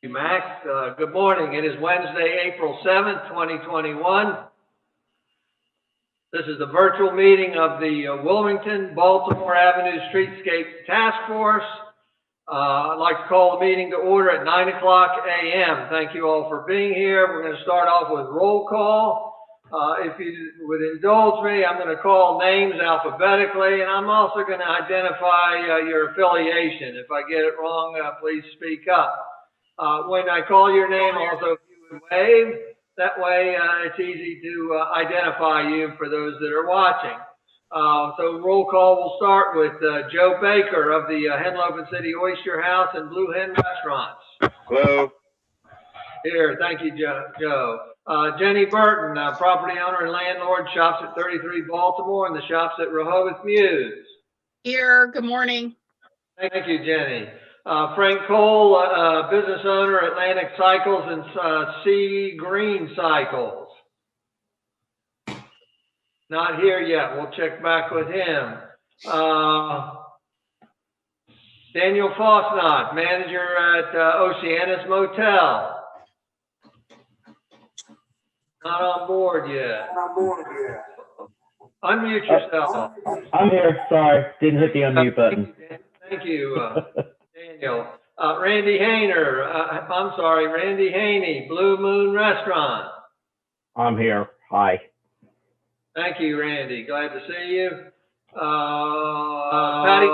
Max. Good morning. It is Wednesday, April 7th, 2021. This is the virtual meeting of the Wilmington, Baltimore Avenue Streetscape Task Force. I'd like to call the meeting to order at 9 o'clock a.m. Thank you all for being here. We're going to start off with roll call. If you would indulge me, I'm going to call names alphabetically, and I'm also going to identify your affiliation. If I get it wrong, please speak up. When I call your name, also if you would wave, that way it's easy to identify you for those that are watching. So roll call will start with Joe Baker of the Henlopen City Oyster House and Blue Hen Restaurants. Hello. Here, thank you, Joe. Jenny Burton, property owner and landlord, shops at 33 Baltimore and the shops at Rehoboth Muse. Here, good morning. Thank you, Jenny. Frank Cole, business owner, Atlantic Cycles and C Green Cycles. Not here yet. We'll check back with him. Daniel Fosnot, manager at Oceanus Motel. Not on board yet. Unmute yourself. I'm here. Sorry, didn't hit the unmute button. Thank you, Daniel. Randy Haney, Blue Moon Restaurant. I'm here. Hi. Thank you, Randy. Glad to see you. Patty,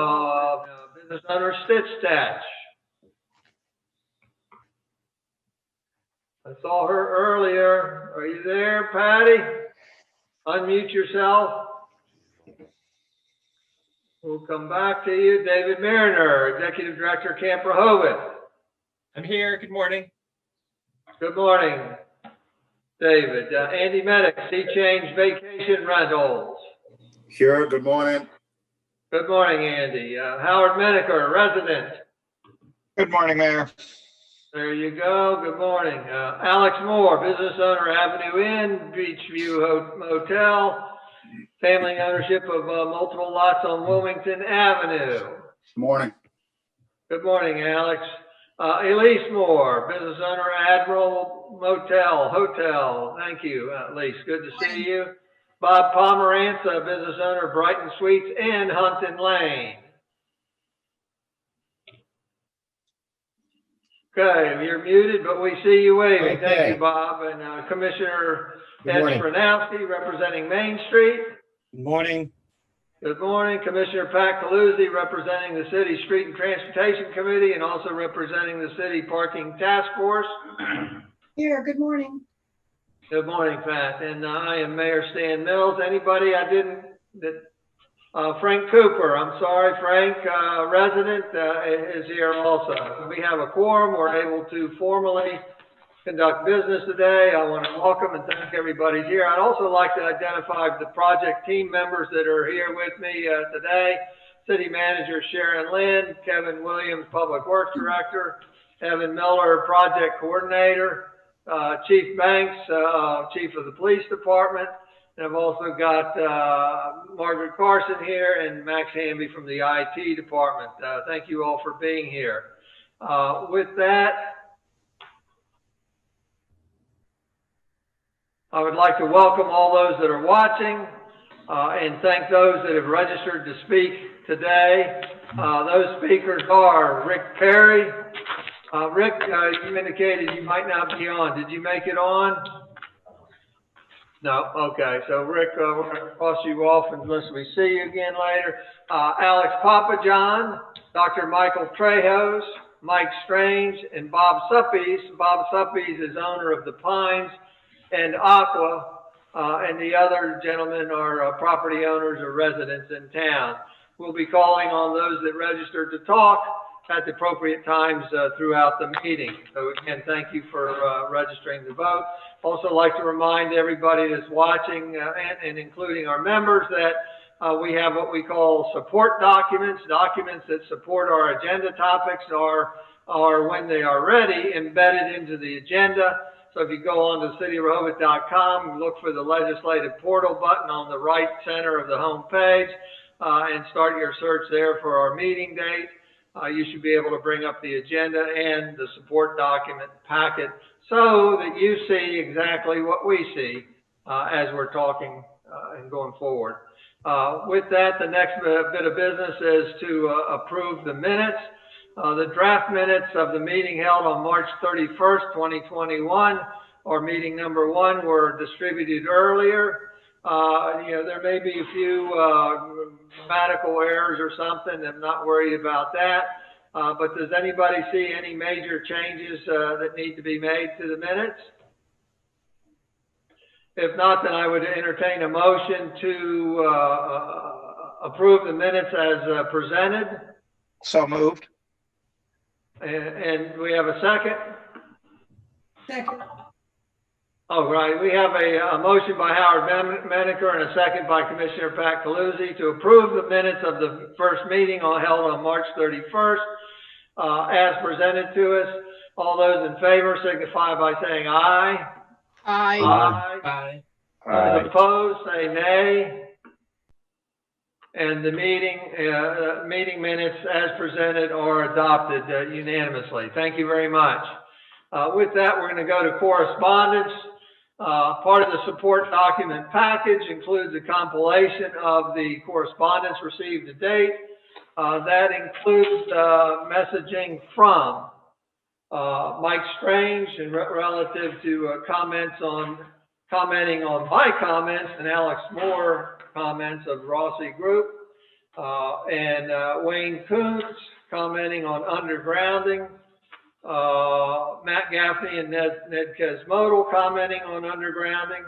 business owner, Stitch Stitch. I saw her earlier. Are you there, Patty? Unmute yourself. We'll come back to you. David Mariner, Executive Director, Camp Rehoboth. I'm here. Good morning. Good morning, David. Andy Medic, Sea Change Vacation Rentals. Sure. Good morning. Good morning, Andy. Howard Menaker, resident. Good morning, Mayor. There you go. Good morning. Alex Moore, business owner, Avenue Inn, Beachview Motel, family ownership of multiple lots on Wilmington Avenue. Good morning. Good morning, Alex. Elise Moore, business owner, Admiral Motel, Hotel. Thank you, Elise. Good to see you. Bob Pomerantz, business owner, Brighton Suites and Hunton Lane. Okay, you're muted, but we see you waving. Okay. Thank you, Bob. And Commissioner Ed Stranowski, representing Main Street. Good morning. Good morning. Commissioner Pat Caluzzi, representing the City Street and Transportation Committee and also representing the City Parking Task Force. Here, good morning. Good morning, Pat. And I am Mayor Stan Mills. Anybody I didn't, Frank Cooper, I'm sorry, Frank, resident, is here also. We have a quorum. We're able to formally conduct business today. I want to welcome and thank everybody here. I'd also like to identify the project team members that are here with me today. City Manager Sharon Lynn, Kevin Williams, Public Works Director, Evan Miller, Project Coordinator, Chief Banks, Chief of the Police Department. And I've also got Margaret Carson here and Max Hamby from the IT department. Thank you all for being here. With that, I would like to welcome all those that are watching and thank those that have registered to speak today. Those speakers are Rick Perry. Rick, you indicated you might not be on. Did you make it on? No, okay. So Rick, we're going to cross you off unless we see you again later. Alex Papajohn, Dr. Michael Trejos, Mike Strange, and Bob Suppies. Bob Suppies is owner of the Pines and Aqua, and the other gentlemen are property owners or residents in town. We'll be calling on those that registered to talk at the appropriate times throughout the meeting. So again, thank you for registering to vote. Also like to remind everybody that's watching and including our members that we have what we call support documents, documents that support our agenda topics or when they are ready, embedded into the agenda. So if you go on to cityofrehoboth.com, look for the legislative portal button on the right center of the home page and start your search there for our meeting date. you should be able to bring up the agenda and the support document packet so that you see exactly what we see as we're talking and going forward. With that, the next bit of business is to approve the minutes. The draft minutes of the meeting held on March 31st, 2021, or meeting number 1, were distributed earlier. There may be a few grammatical errors or something. I'm not worried about that. But does anybody see any major changes that need to be made to the minutes? If not, then I would entertain a motion to approve the minutes as presented. So moved. And we have a second? Second. All right, we have a motion by Howard Menaker and a second by Commissioner Pat Caluzzi to approve the minutes of the first meeting held on March 31st as presented to us. All those in favor signify by saying aye. Aye. Aye. Those opposed, say nay. And the meeting minutes as presented are adopted unanimously. Thank you very much. With that, we're going to go to correspondence. Part of the support document package includes a compilation of the correspondence received to date. That includes messaging from Mike Strange and relative to commenting on my comments, and Alex Moore comments of Rossi Group, and Wayne Kuntz commenting on undergrounding, Matt Gaffney and Ned Kesmodal commenting on undergrounding,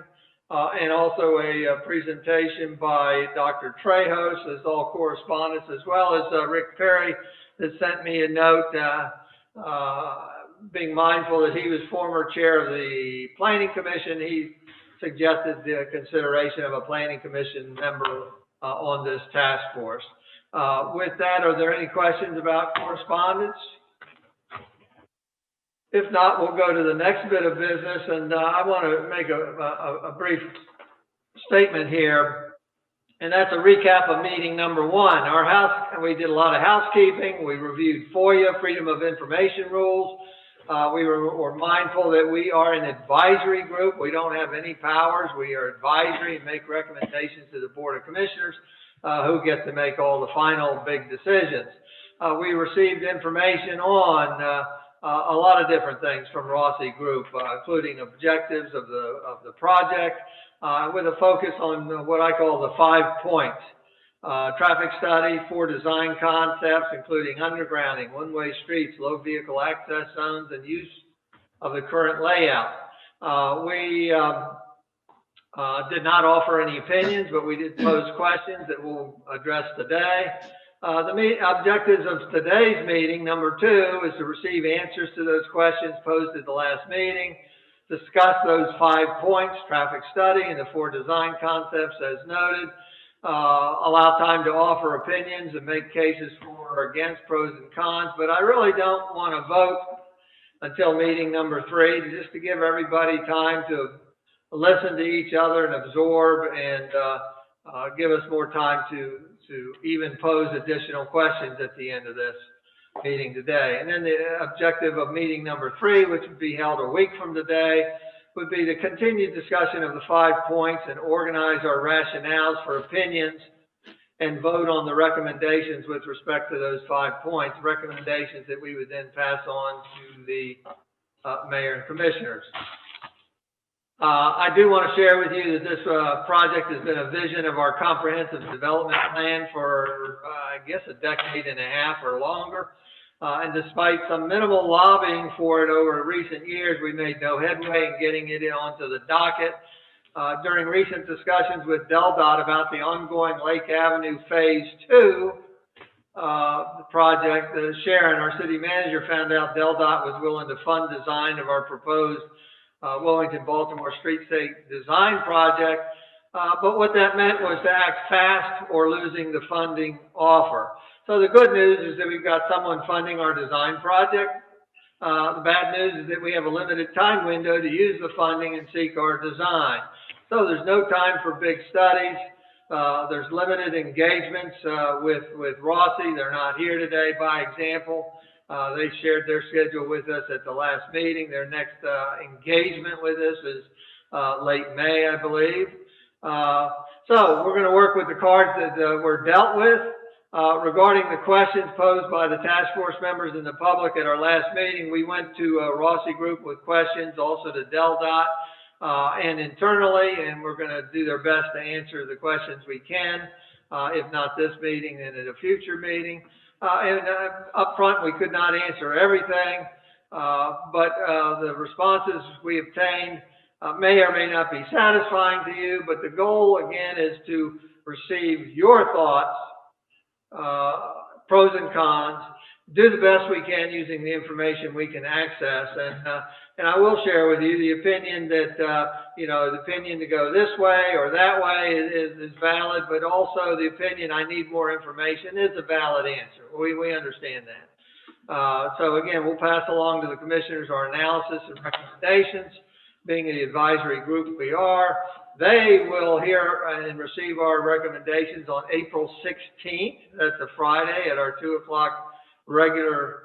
and also a presentation by Dr. Trejos. As all correspondence, as well as Rick Perry that sent me a note being mindful that he was former chair of the Planning Commission. He suggested the consideration of a Planning Commission member on this task force. With that, are there any questions about correspondence? If not, we'll go to the next bit of business, and I want to make a brief statement here, and that's a recap of meeting number 1. We did a lot of housekeeping. We reviewed FOIA, Freedom of Information rules. We were mindful that we are an advisory group. We don't have any powers. We are advisory and make recommendations to the Board of Commissioners who get to make all the final big decisions. We received information on a lot of different things from Rossi Group, including objectives of the project, with a focus on what I call the 5 points. Traffic study, 4 design concepts, including undergrounding, one-way streets, low vehicle access zones, and use of the current layout. We did not offer any opinions, but we did pose questions that we'll address today. The objectives of today's meeting, number 2, is to receive answers to those questions posed at the last meeting, discuss those 5 points, traffic study, and the 4 design concepts as noted, allow time to offer opinions and make cases for or against, pros and cons, but I really don't want to vote until meeting number 3, just to give everybody time to listen to each other and absorb, and give us more time to even pose additional questions at the end of this meeting today. And then the objective of meeting number 3, which would be held a week from today, would be the continued discussion of the 5 points and organize our rationales for opinions and vote on the recommendations with respect to those 5 points, recommendations that we would then pass on to the mayor and commissioners. I do want to share with you that this project has been a vision of our comprehensive development plan for, I guess, a decade and a half or longer. And despite some minimal lobbying for it over recent years, we made no headway in getting it onto the docket. During recent discussions with DelDOT about the ongoing Lake Avenue Phase 2 project, Sharon, our city manager, found out DelDOT was willing to fund design of our proposed Wilmington, Baltimore Streetscape design project. But what that meant was to act fast or losing the funding offer. So the good news is that we've got someone funding our design project. The bad news is that we have a limited time window to use the funding and seek our design. So there's no time for big studies. There's limited engagements with Rossi. They're not here today, by example. They shared their schedule with us at the last meeting. Their next engagement with us is late May, I believe. So we're going to work with the cards that were dealt with. Regarding the questions posed by the task force members and the public at our last meeting, we went to Rossi Group with questions, also to DelDOT and internally, and we're going to do their best to answer the questions we can. If not this meeting, then at a future meeting. Up front, we could not answer everything, but the responses we obtained may or may not be satisfying to you, but the goal, again, is to receive your thoughts, pros and cons, do the best we can using the information we can access. And I will share with you the opinion that, the opinion to go this way or that way is valid, but also the opinion I need more information is a valid answer. We understand that. So again, we'll pass along to the commissioners our analysis and recommendations. Being the advisory group we are, they will hear and receive our recommendations on April 16th. That's a Friday at our 2 o'clock regular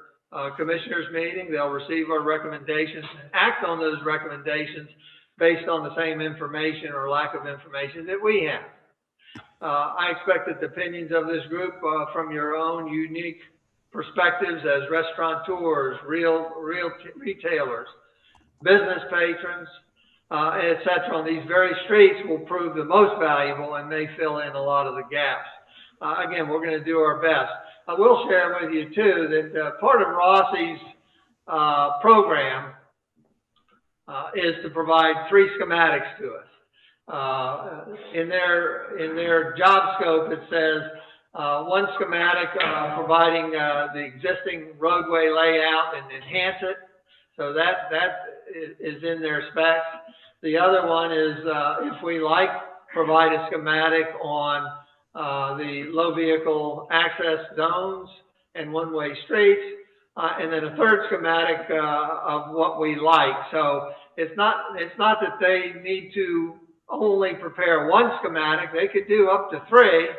commissioners meeting. They'll receive our recommendations and act on those recommendations based on the same information or lack of information that we have. I expect that the opinions of this group from your own unique perspectives as restaurateurs, real retailers, business patrons, etc. on these very streets will prove the most valuable and may fill in a lot of the gaps. Again, we're going to do our best. I will share with you too that part of Rossi's program is to provide 3 schematics to us. In their job scope, it says one schematic providing the existing roadway layout and enhance it. So that is in their specs. The other one is, if we like, provide a schematic on the low vehicle access zones and one-way streets, and then a third schematic of what we like. So it's not that they need to only prepare one schematic. They could do up to 3,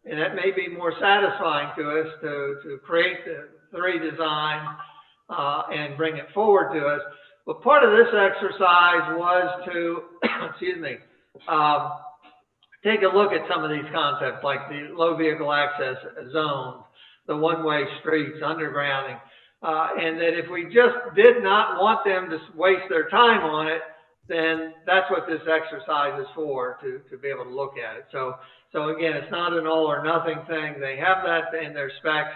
and that may be more satisfying to us to create the 3 designs and bring it forward to us. But part of this exercise was to, take a look at some of these concepts like the low vehicle access zones, the one-way streets, undergrounding, and that if we just did not want them to waste their time on it, then that's what this exercise is for, to be able to look at it. So again, it's not an all or nothing thing. They have that in their specs.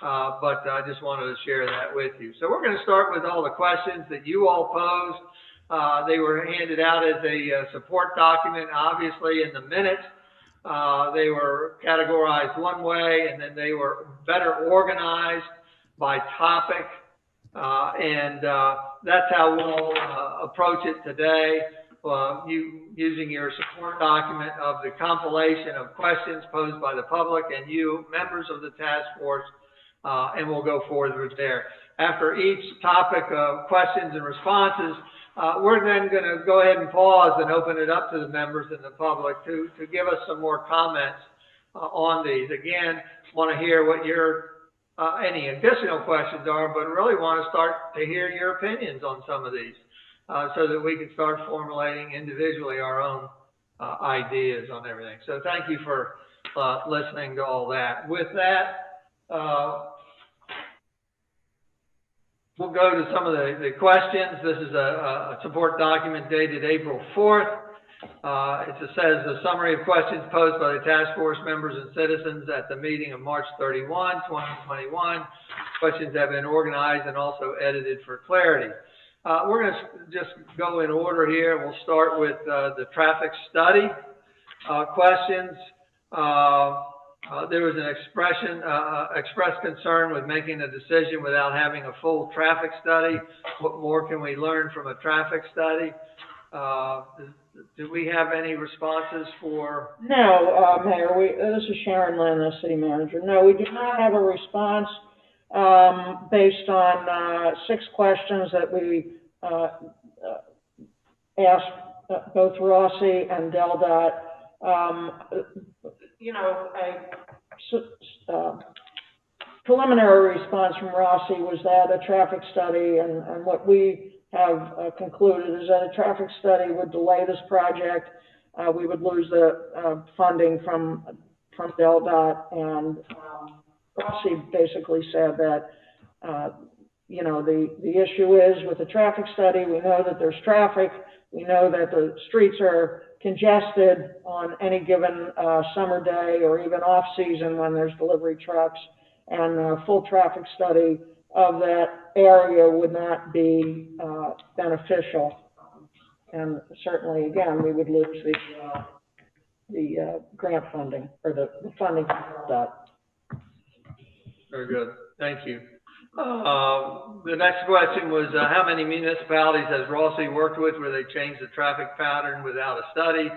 But I just wanted to share that with you. So we're going to start with all the questions that you all posed. They were handed out as a support document, obviously, in the minutes. They were categorized one way, and then they were better organized by topic. And that's how we'll approach it today, using your support document of the compilation of questions posed by the public and you, members of the task force. And we'll go forward there. After each topic of questions and responses, we're then going to go ahead and pause and open it up to the members and the public to give us some more comments on these. Again, want to hear what your any additional questions are, but really want to start to hear your opinions on some of these so that we can start formulating individually our own ideas on everything. So thank you for listening to all that. With that, we'll go to some of the questions. This is a support document dated April 4th. It says a summary of questions posed by the task force members and citizens at the meeting of March 31, 2021. Questions have been organized and also edited for clarity. We're going to just go in order here. We'll start with the traffic study questions. There was an expressed concern with making a decision without having a full traffic study. What more can we learn from a traffic study? Do we have any responses for? No, Mayor, this is Sharon Lynn, the city manager. No, we do not have a response based on 6 questions that we asked both Rossi and DelDOT you know, preliminary response from Rossi was that a traffic study, and what we have concluded is that a traffic study would delay this project. We would lose the funding from DelDOT, and Rossi basically said that, you know, the issue is with the traffic study, we know that there's traffic, we know that the streets are congested on any given summer day or even off-season when there's delivery trucks, and a full traffic study of that area would not be beneficial. And certainly, again, we would lose the grant funding, or the funding from that. Very good. Thank you. The next question was, how many municipalities has Rossi worked with where they changed the traffic pattern without a study?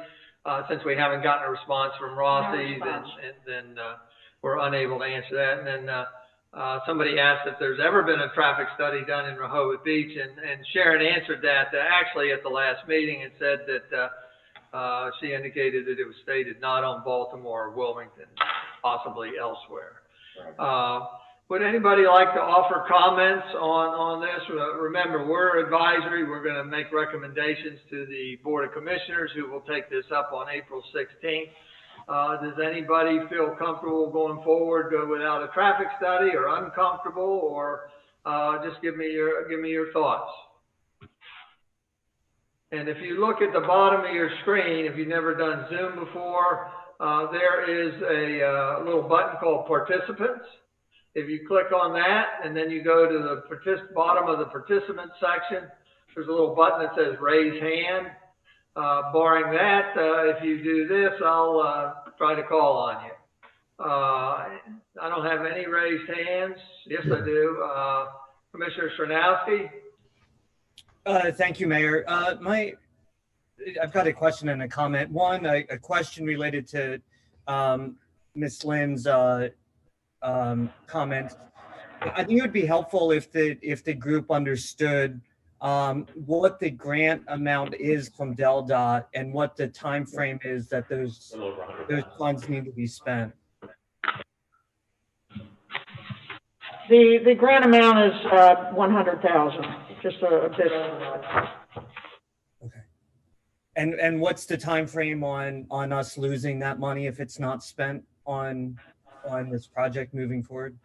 Since we haven't gotten a response from Rossi, then we're unable to answer that. And then somebody asked if there's ever been a traffic study done in Rehoboth Beach, and Sharon answered that actually at the last meeting, and said that she indicated that it was stated not on Baltimore or Wilmington, possibly elsewhere. Would anybody like to offer comments on this? Remember, we're advisory. We're going to make recommendations to the Board of Commissioners, who will take this up on April 16th. Does anybody feel comfortable going forward without a traffic study, or uncomfortable, or just give me your thoughts? And if you look at the bottom of your screen, if you've never done Zoom before, there is a little button called Participants. If you click on that and then you go to the bottom of the participant section, there's a little button that says Raise Hand. Barring that, if you do this, I'll try to call on you. I don't have any raised hands. Yes, I do. Commissioner Srnowski? Thank you, Mayor. I've got a question and a comment. One, a question related to Ms. Lynn's comment. I think it would be helpul if the group understood what the grant amount is from DelDOT and what the time frame is that those funds need to be spent. The grant amount is $100,000, just a bit over that. Okay. And what's the time frame on us losing that money if it's not spent on this project moving forward?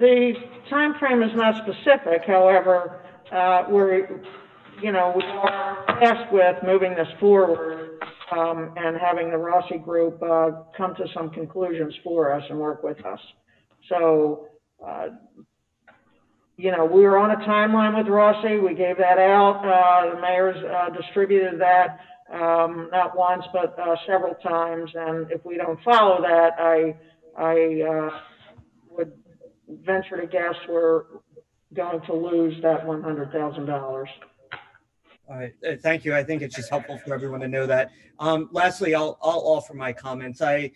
The time frame is not specific. However, we are tasked with moving this forward and having the Rossi Group come to some conclusions for us and work with us. So, we were on a timeline with Rossi. We gave that out. The mayor's distributed that not once, but several times. And if we don't follow that, I would venture to guess we're going to lose that $100,000. All right, thank you. I think it's just helpful for everyone to know that. Lastly, I'll offer my comments. I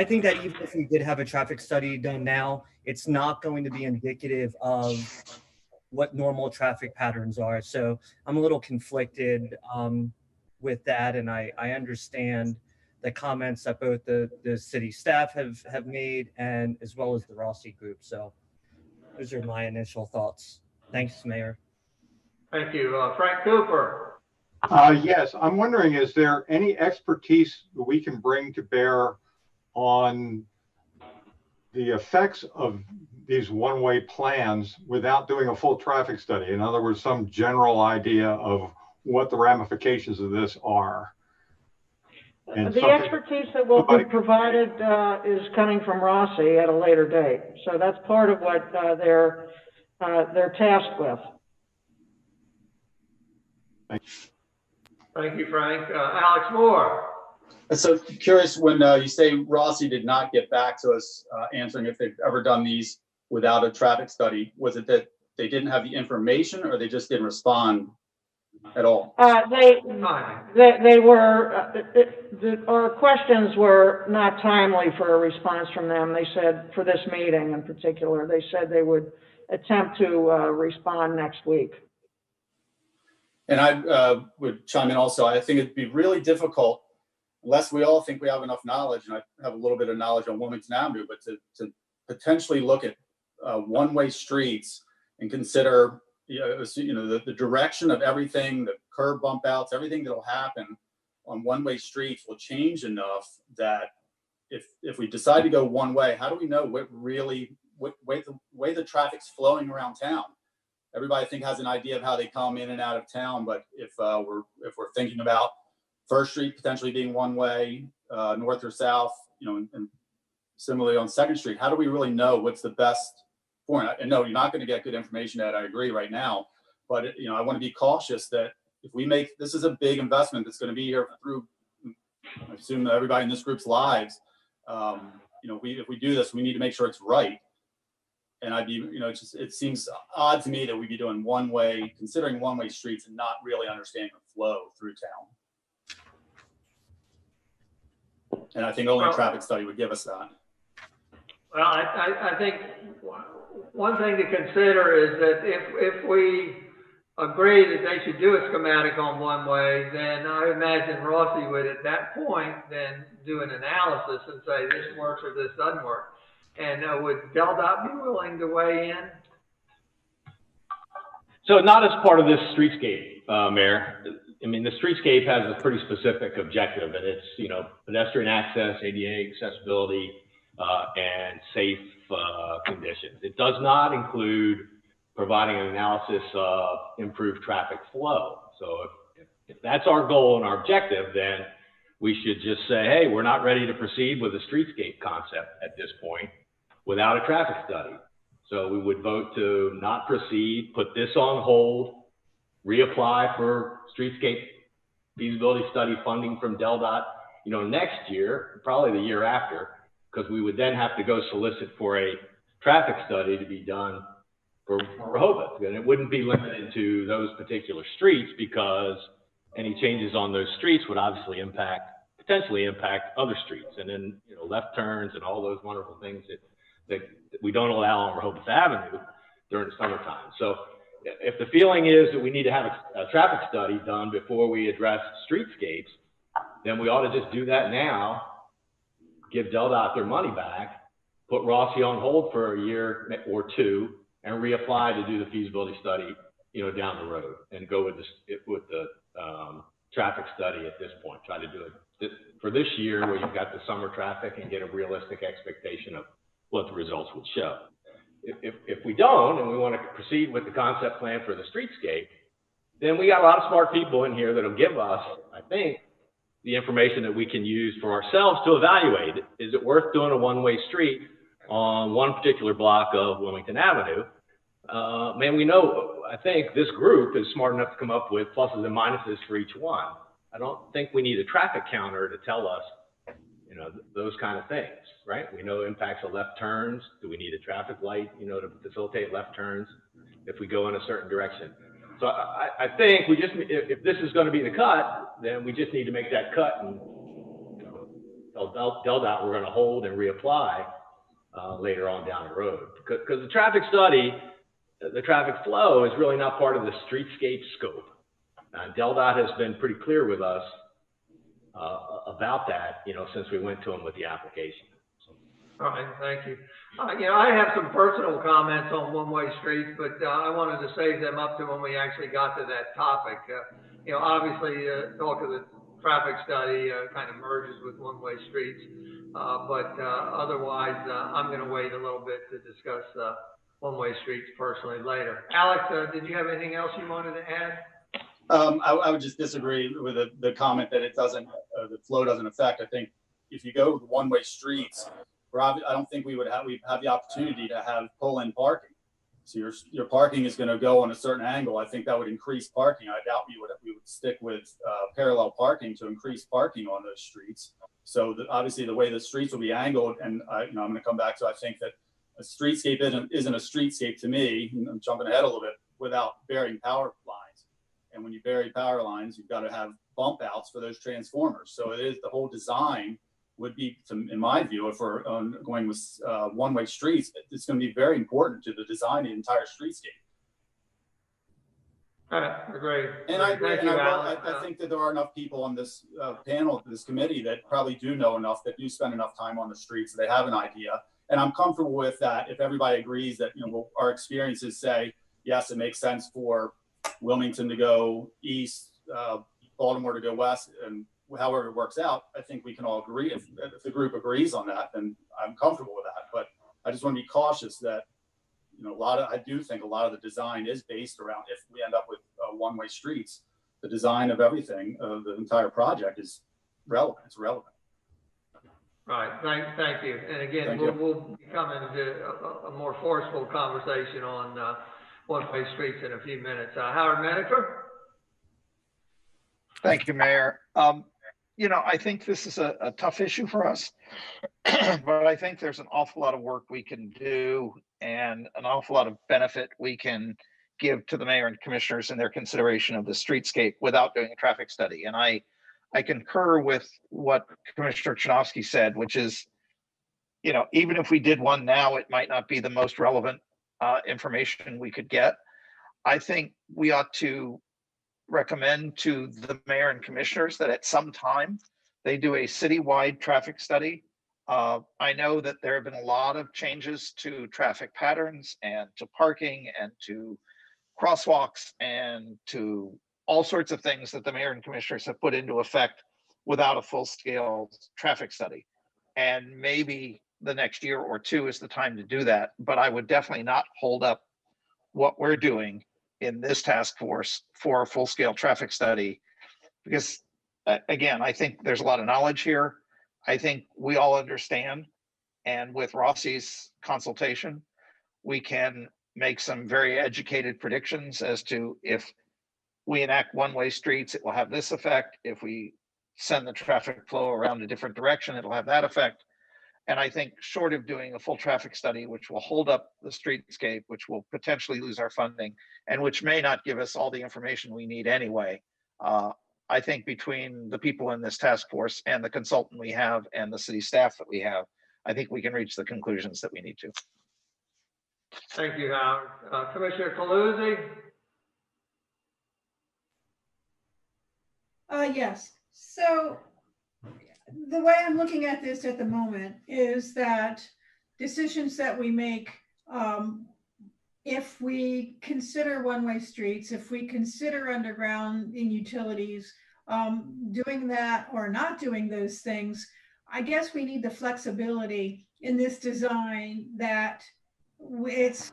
think that even if we did have a traffic study done now, it's not going to be indicative of what normal traffic patterns are. So I'm a little conflicted with that, and I understand the comments that both the city staff have made, and as well as the Rossi Group. So those are my initial thoughts. Thanks, Mayor. Thank you. Frank Cooper. Yes, I'm wondering, is there any expertise that we can bring to bear on the effects of these one-way plans without doing a full traffic study? In other words, some general idea of what the ramifications of this are. And the expertise that will be provided is coming from Rossi at a later date. So that's part of what they're tasked with. Thank you, Frank. Alex Moore. So curious, when you say Rossi did not get back to us answering if they've ever done these without a traffic study, was it that they didn't have the information, or they just didn't respond at all? They were, our questions were not timely for a response from them. They said, for this meeting in particular, they said they would attempt to respond next week. And I would chime in also. I think it'd be really difficult unless we all think we have enough knowledge, and I have a little bit of knowledge on Wilmington Avenue, but to potentially look at one-way streets and consider the direction of everything, the curb bump outs, everything that'll happen on one-way streets will change enough that if we decide to go one way, how do we know what way the traffic's flowing around town? Everybody I think has an idea of how they come in and out of town, but if we're thinking about First Street potentially being one way, north or south, and similarly on Second Street, how do we really know what's the best point? And no, you're not going to get good information, Ed, I agree right now, but I want to be cautious that if we make, this is a big investment that's going to be here through, I assume, everybody in this group's lives. If we do this, we need to make sure it's right. And it seems odd to me that we'd be doing considering one-way streets and not really understanding the flow through town. And I think only a traffic study would give us that. Well, I think one thing to consider is that if we agree that they should do a schematic on one way, then I imagine Rossi would at that point then do an analysis and say this works or this doesn't work. And would DelDOT be willing to weigh in? So not as part of this streetscape, Mayor. I mean, the streetscape has a pretty specific objective, and it's, pedestrian access, ADA accessibility, and safe conditions. It does not include providing an analysis of improved traffic flow. So if that's our goal and our objective, then we should just say, hey, we're not ready to proceed with a streetscape concept at this point without a traffic study. So we would vote to not proceed, put this on hold, reapply for streetscape feasibility study funding from DelDOT, next year, probably the year after, because we would then have to go solicit for a traffic study to be done for Rehoboth. And it wouldn't be limited to those particular streets, because any changes on those streets would obviously potentially impact other streets. And then, left turns and all those wonderful things that we don't allow on Rehoboth Avenue during the summertime. So if the feeling is that we need to have a traffic study done before we address streetscapes, then we ought to just do that now, give DelDOT their money back, put Rossi on hold for a year or two, and reapply to do the feasibility study, down the road, and go with the traffic study at this point. Try to do it for this year where you've got the summer traffic and get a realistic expectation of what the results would show. If we don't, and we want to proceed with the concept plan for the streetscape, then we got a lot of smart people in here that'll give us, I think, the information that we can use for ourselves to evaluate. Is it worth doing a one-way street on one particular block of Wilmington Avenue? I think this group is smart enough to come up with pluses and minuses for each one. I don't think we need a traffic counter to tell us, those kind of things, right? We know impacts of left turns. Do we need a traffic light, to facilitate left turns if we go in a certain direction? So I think we just, if this is going to be the cut, then we just need to make that cut and tell DelDOT we're going to hold and reapply later on down the road. Because the traffic study, the traffic flow is really not part of the streetscape scope. DelDOT has been pretty clear with us about that, since we went to them with the application. All right, thank you. I have some personal comments on one-way streets, but I wanted to save them up to when we actually got to that topic. Obviously, talk of the traffic study kind of merges with one-way streets, but otherwise, I'm going to wait a little bit to discuss one-way streets personally later. Alex, did you have anything else you wanted to add? I would just disagree with the comment that it doesn't, the flow doesn't affect. I think if you go with one-way streets, I don't think we have the opportunity to have pull-in parking. So your parking is going to go on a certain angle. I think that would increase parking. I doubt we would stick with parallel parking to increase parking on those streets. So obviously the way the streets will be angled, and I'm going to come back to, I think that a streetscape isn't a streetscape to me. I'm jumping ahead a little bit, without burying power lines. And when you bury power lines, you've got to have bump outs for those transformers. So it is the whole design would be, in my view, if we're going with one-way streets, it's going to be very important to the design of the entire streetscape. Great. And I agree. Thank And you, I think that there are enough people on this panel, this committee, that probably do know enough, that do spend enough time on the streets, so they have an idea. And I'm comfortable with that. If everybody agrees that, our experiences say, yes, it makes sense for Wilmington to go east, Baltimore to go west, and however it works out, I think we can all agree. If the group agrees on that, then I'm comfortable with that. But I just want to be cautious that, I do think a lot of the design is based around, if we end up with one-way streets, the design of everything, the entire project is relevant. It's relevant. Right. Thank you. And again, we'll be coming to a more forceful conversation on one-way streets in a few minutes. Howard Menaker? Thank you, Mayor. I think this is a tough issue for us, but I think there's an awful lot of work we can do and an awful lot of benefit we can give to the mayor and commissioners in their consideration of the streetscape without doing a traffic study. And I concur with what Commissioner Chinovsky said, which is, even if we did one now, it might not be the most relevant information we could get. I think we ought to recommend to the mayor and commissioners that at some time they do a citywide traffic study. I know that there have been a lot of changes to traffic patterns and to parking and to crosswalks and to all sorts of things that the mayor and commissioners have put into effect without a full-scale traffic study. And maybe the next year or two is the time to do that. But I would definitely not hold up what we're doing in this task force for a full-scale traffic study, because again, I think there's a lot of knowledge here. I think we all understand, and with Rossi's consultation, we can make some very educated predictions as to if we enact one-way streets, it will have this effect. If we send the traffic flow around a different direction, it'll have that effect. And I think short of doing a full traffic study, which will hold up the streetscape, which will potentially lose our funding, and which may not give us all the information we need anyway, I think between the people in this task force and the consultant we have and the city staff that we have, I think we can reach the conclusions that we need to. Thank you, Howard. Commissioner Taluzzi? Yes. So the way I'm looking at this at the moment is that decisions that we make, if we consider one-way streets, if we consider underground in utilities, doing that or not doing those things, I guess we need the flexibility in this design that it's,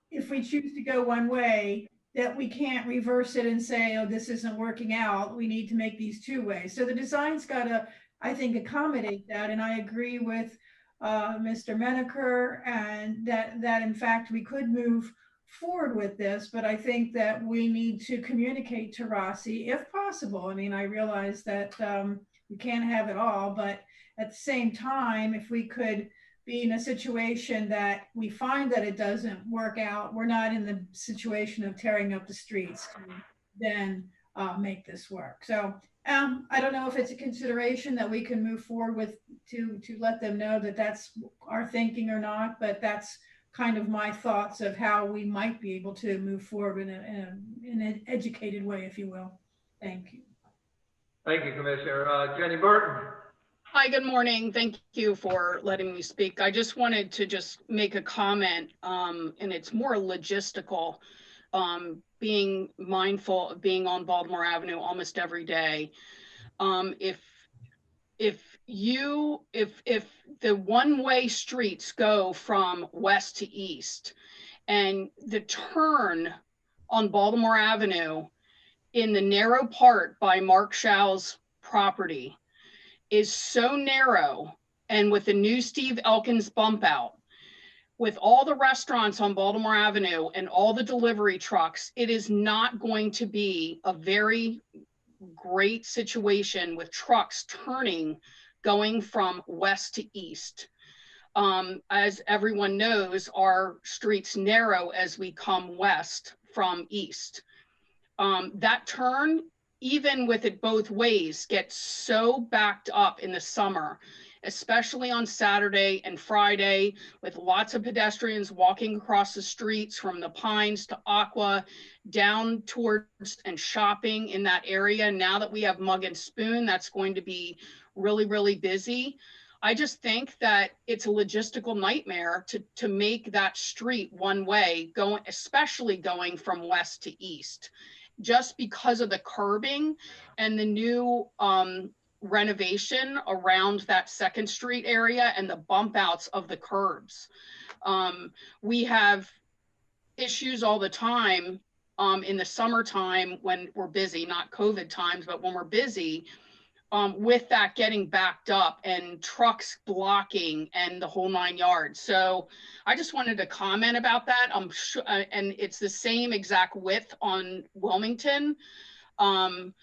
if we choose to go one way, that we can't reverse it and say, oh, this isn't working out. We need to make these two ways. So the design's got to, I think, accommodate that. And I agree with Mr. Menaker, and that in fact we could move forward with this, but I think that we need to communicate to Rossi if possible. I mean, I realize that we can't have it all, but at the same time, if we could be in a situation that we find that it doesn't work out, we're not in the situation of tearing up the streets to then make this work. So I don't know if it's a consideration that we can move forward with to let them know that that's our thinking or not, but that's kind of my thoughts of how we might be able to move forward in an educated way, if you will. Thank you. Thank you, Commissioner. Jenny Burton. Hi, good morning. Thank you for letting me speak. I just wanted to just make a comment, and it's more logistical, being mindful of being on Baltimore Avenue almost every day. If the one-way streets go from west to east, and the turn on Baltimore Avenue in the narrow part by Mark Schau's property is so narrow, and with the new Steve Elkins bump out, with all the restaurants on Baltimore Avenue and all the delivery trucks, it is not going to be a very great situation with trucks turning, going from west to east. As everyone knows, our streets narrow as we come west from east. That turn even with it both ways, get so backed up in the summer, especially on Saturday and Friday, with lots of pedestrians walking across the streets from the Pines to Aqua, down towards and shopping in that area. Now that we have Mug and Spoon, that's going to be really, really busy. I just think that it's a logistical nightmare to make that street one way, especially going from west to east, just because of the curbing and the new renovation around that Second Street area and the bump outs of the curbs. We have issues all the time in the summertime when we're busy, not COVID times, but when we're busy, with that getting backed up and trucks blocking and the whole 9 yards. So I just wanted to comment about that. I'm sure, and it's the same exact width on Wilmington, on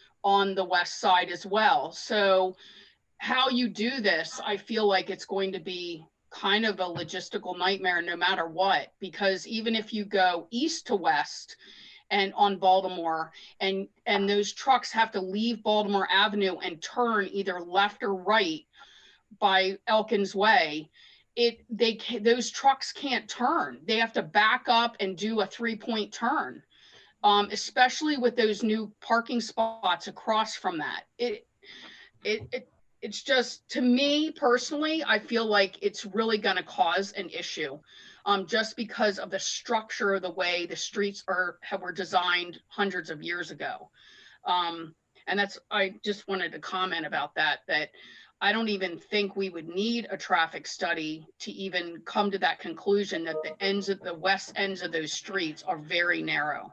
the west side as well. So how you do this, I feel like it's going to be kind of a logistical nightmare no matter what, because even if you go east to west, and on Baltimore, and those trucks have to leave Baltimore Avenue and turn either left or right by Elkins Way, those trucks can't turn. They have to back up and do a 3-point turn, especially with those new parking spots across from that. It's just, to me personally, I feel like it's really going to cause an issue. Just because of the structure of the way the streets were designed hundreds of years ago. And I just wanted to comment about that I don't even think we would need a traffic study to even come to that conclusion that the west ends of those streets are very narrow.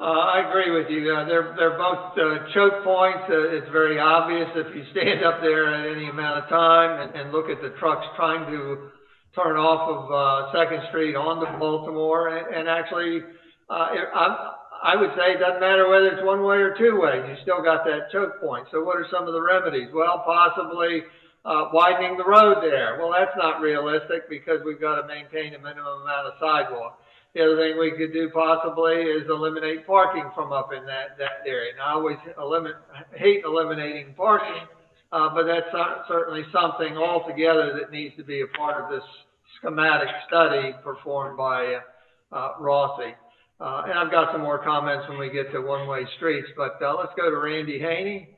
I agree with you. They're both choke points. It's very obvious if you stand up there at any amount of time and look at the trucks trying to turn off of 2nd Street onto Baltimore. And actually, I would say it doesn't matter whether it's one way or two ways. You still got that choke point. So what are some of the remedies? Well, possibly widening the road there. Well, that's not realistic because we've got to maintain a minimum amount of sidewalk. The other thing we could do possibly is eliminate parking from up in that area. Now, I always hate eliminating parking, but that's certainly something altogether that needs to be a part of this schematic study performed by Rossi. And I've got some more comments when we get to one-way streets, but let's go to Randy Haney.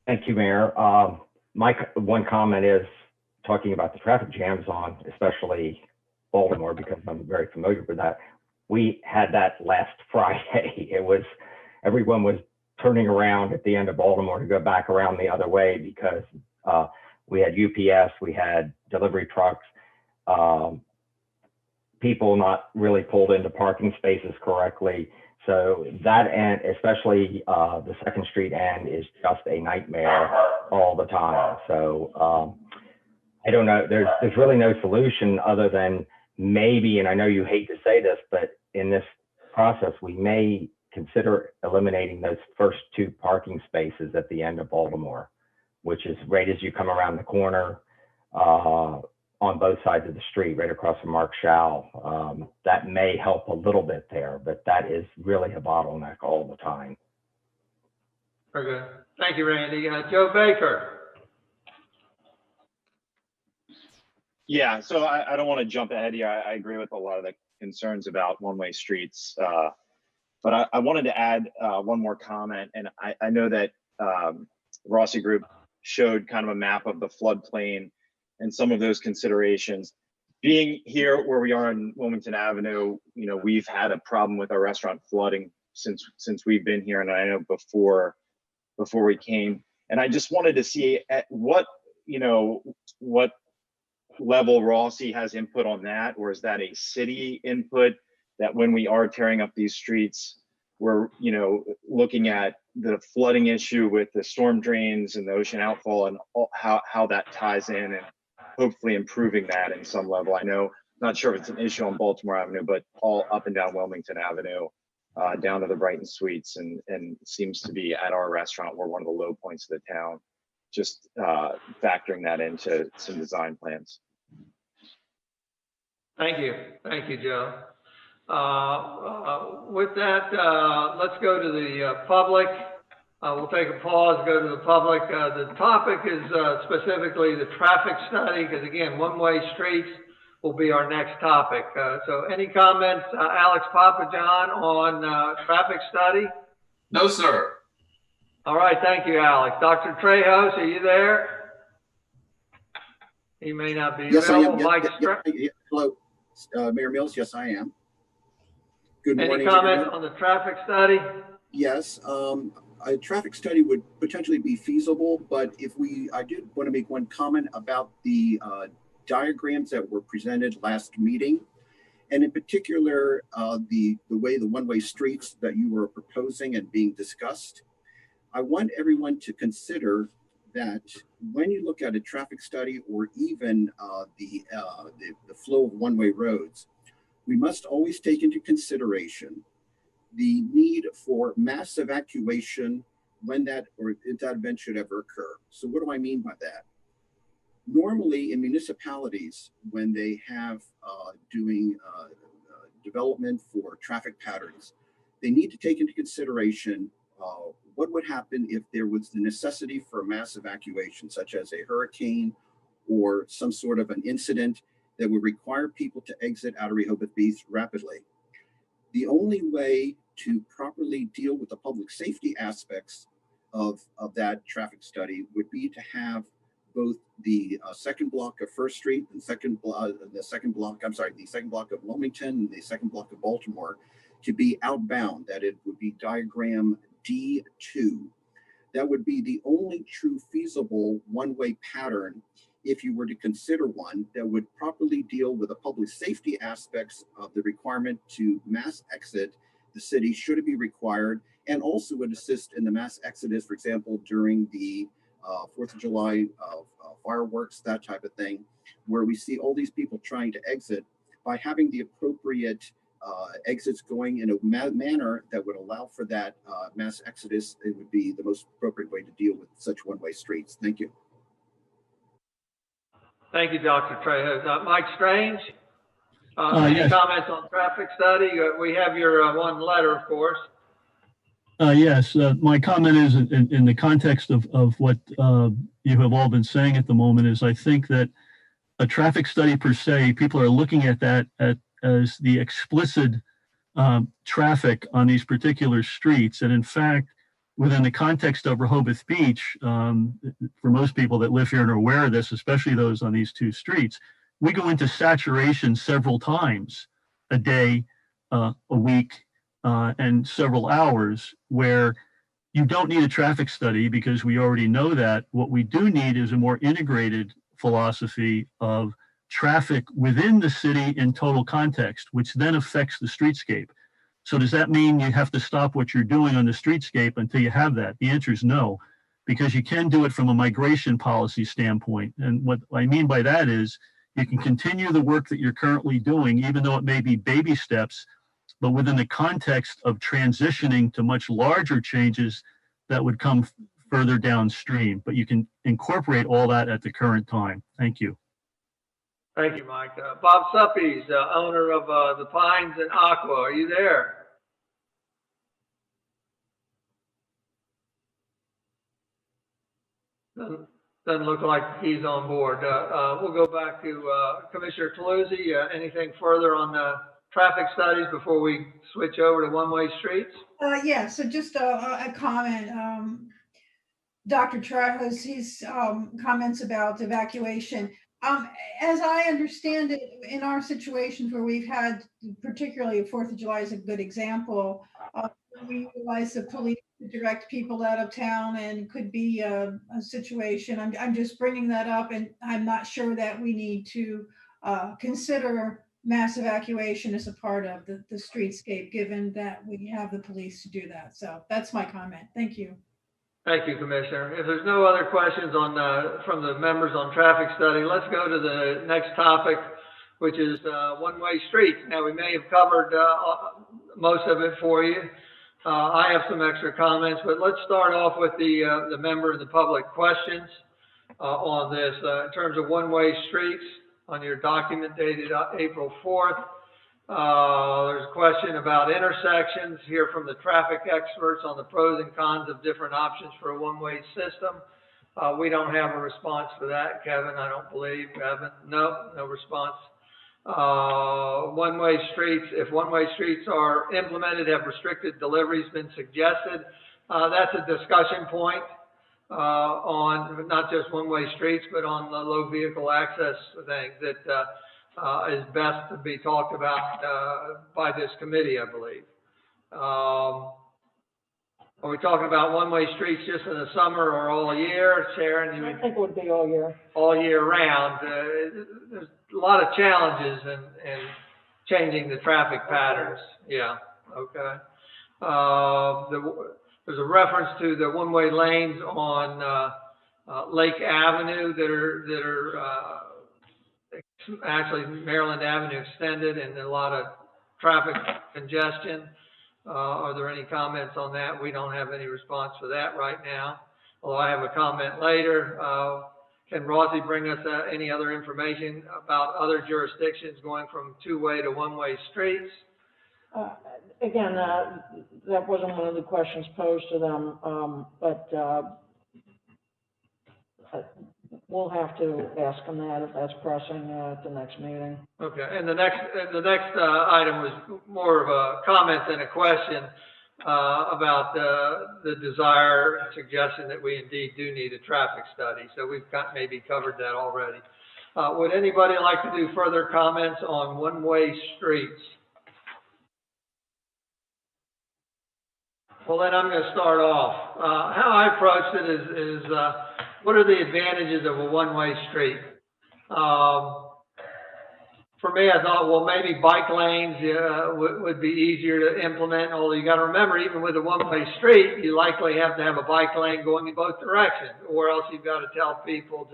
Thank you, Mayor. My one comment is talking about the traffic jams on, especially Baltimore, because I'm very familiar with that. We had that last Friday. Everyone was turning around at the end of Baltimore to go back around the other way because we had UPS, we had delivery trucks, people not really pulled into parking spaces correctly. So that end, especially the 2nd Street end, is just a nightmare all the time. So I don't know, there's really no solution other than maybe, and I know you hate to say this, but in this process, we may consider eliminating those first 2 parking spaces at the end of Baltimore, which is right as you come around the corner on both sides of the street, right across from Mark Schau. That may help a little bit there, but that is really a bottleneck all the time. Very good. Thank you, Randy. Joe Baker. Yeah, so I don't want to jump ahead here. I agree with a lot of the concerns about one-way streets, but I wanted to add one more comment. And I know that Rossi Group showed kind of a map of the floodplain and some of those considerations. Being here where we are on Wilmington Avenue, we've had a problem with our restaurant flooding since we've been here, and I know before we came. And I just wanted to see at what level Rossi has input on that, or is that a city input that when we are tearing up these streets, we're looking at the flooding issue with the storm drains and the ocean outfall and how that ties in, and hopefully improving that in some level. I know, not sure if it's an issue on Baltimore Avenue, but all up and down Wilmington Avenue, down to the Brighton Suites, and seems to be at our restaurant, we're one of the low points of the town. Just factoring that into some design plans. Thank you, Joe. With that, let's go to the public. We'll take a pause, go to the public. The topic is specifically the traffic study, because again, one-way streets will be our next topic. So any comments, Alex Papajohn, on traffic study? No, sir. All right, thank you, Alex. Dr. Trejos, are you there? He may not be yes, available. I am. Yes, hello, Mayor Mills. Yes, I am. Good morning. Any comments on the traffic study? Yes, a traffic study would potentially be feasible, but I did want to make one comment about the diagrams that were presented last meeting, and in particular, the way the one-way streets that you were proposing and being discussed. I want everyone to consider that when you look at a traffic study or even the flow of one-way roads, we must always take into consideration the need for mass evacuation when that event should ever occur. So what do I mean by that? Normally in municipalities, when they have doing development for traffic patterns, they need to take into consideration what would happen if there was the necessity for a mass evacuation, such as a hurricane or some sort of an incident that would require people to exit out of Rehoboth Beach rapidly. The only way to properly deal with the public safety aspects of that traffic study would be to have both the second block of First Street and the second block of Wilmington and the second block of Baltimore to be outbound, that it would be diagram D2. That would be the only true feasible one-way pattern if you were to consider one that would properly deal with the public safety aspects of the requirement to mass exit the city should it be required, and also would assist in the mass exodus, for example, during the 4th of July fireworks, that type of thing, where we see all these people trying to exit. By having the appropriate exits going in a manner that would allow for that mass exodus, it would be the most appropriate way to deal with such one-way streets. Thank you. Thank you, Dr. Trejos. Mike Strange, any yes. comments on traffic study? We have your one letter, of course. Yes, my comment is in the context of what you have all been saying at the moment is I think that a traffic study per se, people are looking at that as the explicit traffic on these particular streets. And in fact, within the context of Rehoboth Beach, for most people that live here and are aware of this, especially those on these two streets, we go into saturation several times a day, a week, and several hours, where you don't need a traffic study because we already know that. What we do need is a more integrated philosophy of traffic within the city in total context, which then affects the streetscape. So does that mean you have to stop what you're doing on the streetscape until you have that? The answer is no, because you can do it from a migration policy standpoint. And what I mean by that is you can continue the work that you're currently doing, even though it may be baby steps, but within the context of transitioning to much larger changes that would come further downstream. But you can incorporate all that at the current time. Thank you. Thank you, Mike. Bob Suppies, owner of the Pines and Aqua, are you there? Doesn't look like he's on board. We'll go back to Commissioner Taluzzi. Anything further on the traffic studies before we switch over to one-way streets? Yeah, so just a comment. Dr. Trejos, his comments about evacuation. As I understand it, in our situations where we've had, particularly 4th of July is a good example, we utilize the police to direct people out of town, and could be a situation. I'm just bringing that up, and I'm not sure that we need to consider mass evacuation as a part of the streetscape, given that we have the police to do that. So that's my comment. Thank you. Thank you, Commissioner. If there's no other questions from the members on traffic study, let's go to the next topic, which is one-way streets. Now, we may have covered most of it for you. I have some extra comments, but let's start off with the member and the public questions on this. In terms of one-way streets, on your document dated April 4th, There's a question about intersections, hear from the traffic experts on the pros and cons of different options for a one-way system. We don't have a response for that, Kevin, I don't believe. Kevin, no response. One-way streets, if one-way streets are implemented, have restricted deliveries been suggested? That's a discussion point on not just one-way streets, but on the low vehicle access thing that is best to be talked about by this committee, I believe. Are we talking about one-way streets just in the summer or all year? Sharon, you I think it would be all year. all year round. There's a lot of challenges in changing the traffic patterns. Yeah, okay. There's a reference to the one-way lanes on Lake Avenue that are actually Maryland Avenue extended and a lot of traffic congestion. Are there any comments on that? We don't have any response for that right now, although I have a comment later. Can Rossi bring us any other information about other jurisdictions going from two-way to one-way streets? Again, that wasn't one of the questions posed to them, but we'll have to ask them that if that's pressing at the next meeting. Okay, and the next item was more of a comment than a question about the desire and suggestion that we indeed do need a traffic study. So we've maybe covered that already. Would anybody like to do further comments on one-way streets? Well, then I'm going to start off. How I approached it is what are the advantages of a one-way street? For me, I thought, well, maybe bike lanes would be easier to implement. Although you got to remember, even with a one-way street, you likely have to have a bike lane going in both directions, or else you've got to tell people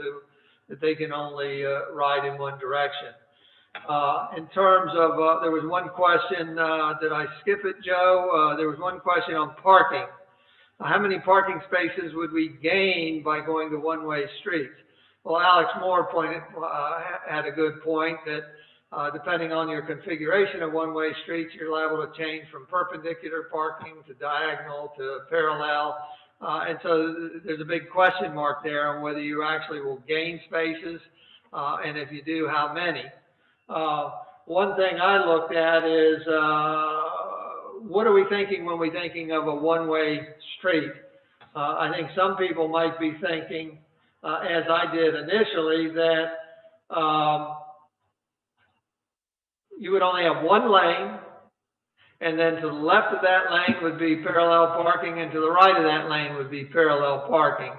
that they can only ride in one direction. In terms of, there was one question, did I skip it, Joe? There was one question on parking. How many parking spaces would we gain by going to one-way streets? Well, Alex Moore had a good point that depending on your configuration of one-way streets, you're liable to change from perpendicular parking to diagonal to parallel. And so there's a big question mark there on whether you actually will gain spaces, and if you do, how many. One thing I looked at is what are we thinking when we're thinking of a one-way street? I think some people might be thinking, as I did initially, that you would only have one lane, and then to the left of that lane would be parallel parking, and to the right of that lane would be parallel parking.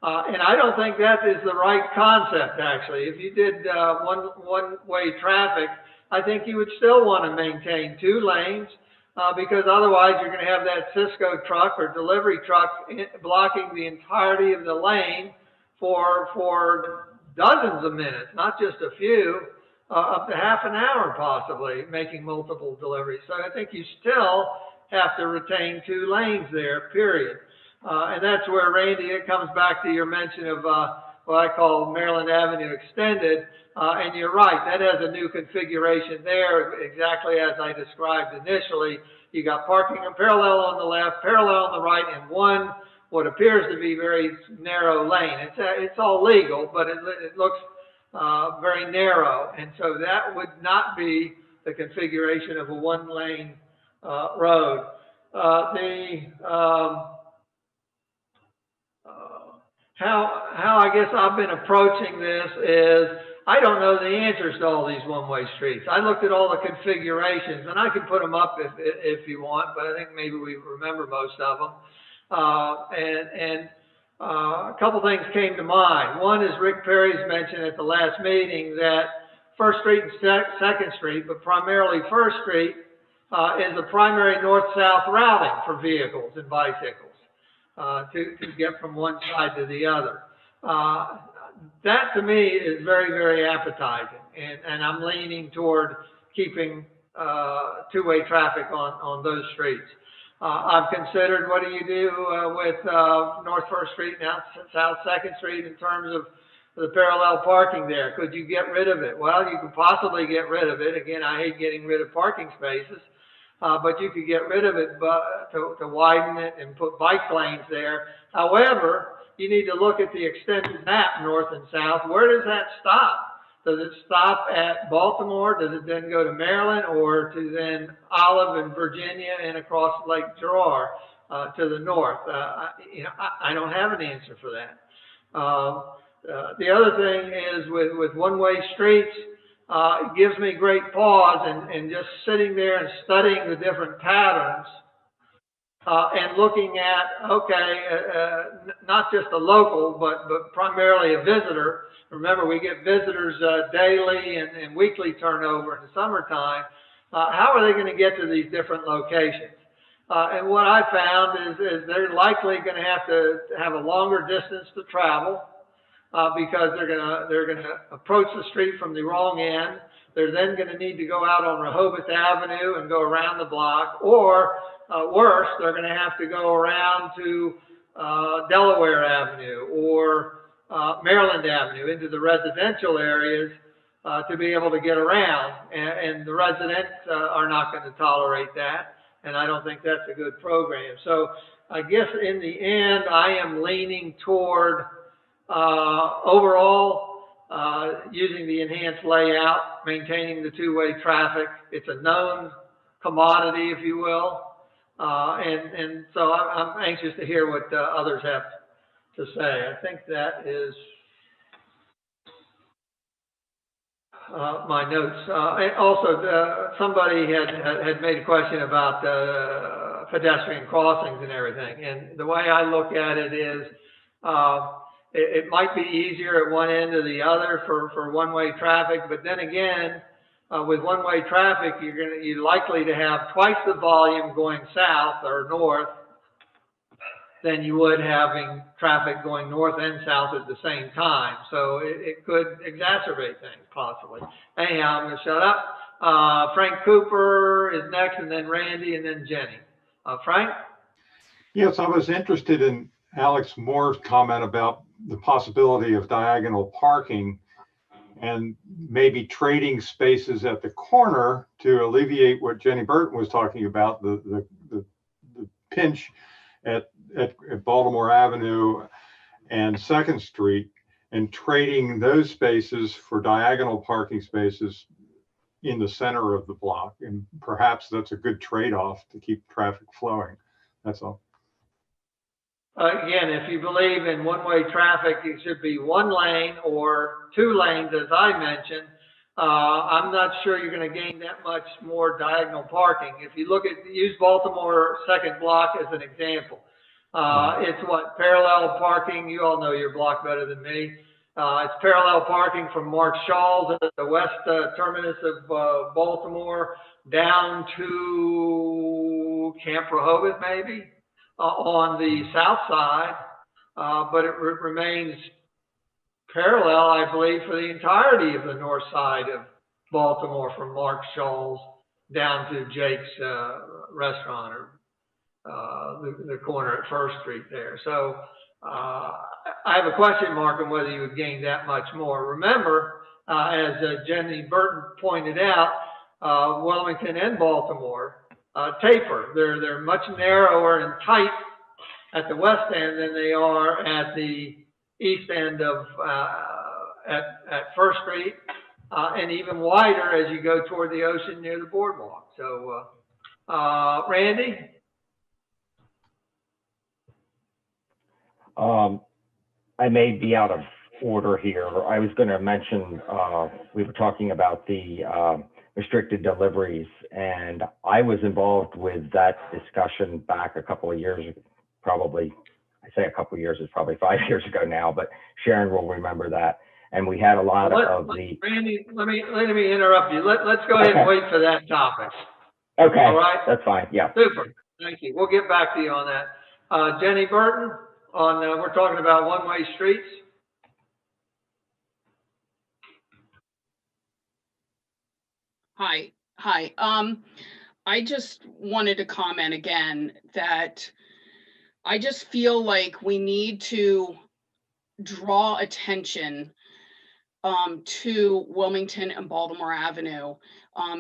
And I don't think that is the right concept, actually. If you did one-way traffic, I think you would still want to maintain two lanes, because otherwise you're going to have that Cisco truck or delivery truck blocking the entirety of the lane for dozens of minutes, not just a few, up to half an hour possibly, making multiple deliveries. So I think you still have to retain two lanes there, period. And that's where, Randy, it comes back to your mention of what I call Maryland Avenue Extended. And you're right, that has a new configuration there, exactly as I described initially. You got parking in parallel on the left, parallel on the right, and one what appears to be very narrow lane. It's all legal, but it looks very narrow. And so that would not be the configuration of a one-lane road. How I guess I've been approaching this is I don't know the answers to all these one-way streets. I looked at all the configurations, and I can put them up if you want, but I think maybe we remember most of them. A couple things came to mind. One is Rick Perry's mentioned at the last meeting that First Street and Second Street, but primarily First Street, is a primary north-south routing for vehicles and bicycles to get from one side to the other. That to me is very, very appetizing, and I'm leaning toward keeping two-way traffic on those streets. I've considered what do you do with North First Street and South Second Street in terms of the parallel parking there. Could you get rid of it? Well, you could possibly get rid of it. Again, I hate getting rid of parking spaces, but you could get rid of it to widen it and put bike lanes there. However, you need to look at the extended map, north and south. Where does that stop? Does it stop at Baltimore? Does it then go to Maryland, or to then Olive and Virginia and across Lake Gerard to the north? I don't have an answer for that. The other thing is with one-way streets, it gives me great pause, and just sitting there and studying the different patterns and looking at, not just a local, but primarily a visitor. Remember, we get visitors daily and weekly turnover in the summertime. How are they going to get to these different locations? And what I found is they're likely going to have a longer distance to travel because they're going to approach the street from the wrong end. They're then going to need to go out on Rehoboth Avenue and go around the block, or worse, they're going to have to go around to Delaware Avenue or Maryland Avenue into the residential areas to be able to get around. And the residents are not going to tolerate that. And I don't think that's a good program. So I guess in the end, I am leaning toward overall using the enhanced layout, maintaining the two-way traffic. It's a known commodity, if you will. And so I'm anxious to hear what others have to say. I think that is my notes. And also, somebody had made a question about pedestrian crossings and everything. And the way I look at it is, it might be easier at one end or the other for one-way traffic, but then again, with one-way traffic, you're likely to have twice the volume going south or north than you would having traffic going north and south at the same time. So it could exacerbate things possibly. Anyhow, I'm going to shut up. Frank Cooper is next, and then Randy, and then Jenny. Frank? Yes, I was interested in Alex Moore's comment about the possibility of diagonal parking and maybe trading spaces at the corner to alleviate what Jenny Burton was talking about, the pinch at Baltimore Avenue and 2nd Street, and trading those spaces for diagonal parking spaces in the center of the block. And perhaps that's a good trade-off to keep traffic flowing. That's all. Again, if you believe in one-way traffic, it should be one lane or two lanes, as I mentioned. I'm not sure you're going to gain that much more diagonal parking. If you use Baltimore 2nd block as an example, it's what, parallel parking? You all know your block better than me. It's parallel parking from Mark Shaw's at the west terminus of Baltimore down to Camp Rehoboth, maybe. On the south side, but it remains parallel, I believe, for the entirety of the north side of Baltimore, from Mark Shaw's down to Jake's restaurant, or the corner at 1st Street there. So I have a question mark on whether you would gain that much more. Remember, as Jenny Burton pointed out, Wilmington and Baltimore taper. They're much narrower and tight at the west end than they are at the east end of at 1st Street, and even wider as you go toward the ocean near the boardwalk. So, Randy? I may be out of order here. I was going to mention, we were talking about the restricted deliveries, and I was involved with that discussion back a couple of years, probably, I say a couple of years, it's probably 5 years ago now, but Sharon will remember that. And we had a lot of the... Randy, let me interrupt you. Let's go ahead and wait for that topic. Okay, all right? That's fine, yeah. Super, thank you. We'll get back to you on that. Jenny Burton, we're talking about one-way streets. Hi. I just wanted to comment again that I just feel like we need to draw attention to Wilmington and Baltimore Avenue.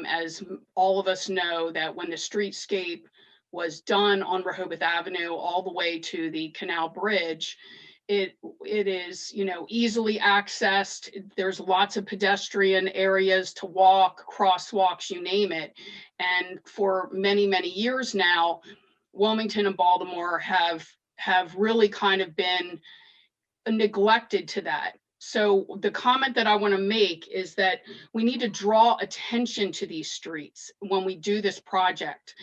As all of us know, that when the streetscape was done on Rehoboth Avenue all the way to the Canal Bridge, it is, you know, easily accessed. There's lots of pedestrian areas to walk, crosswalks, you name it. And for many, many years now, Wilmington and Baltimore have really kind of been neglected to that. So the comment that I want to make is that we need to draw attention to these streets when we do this project.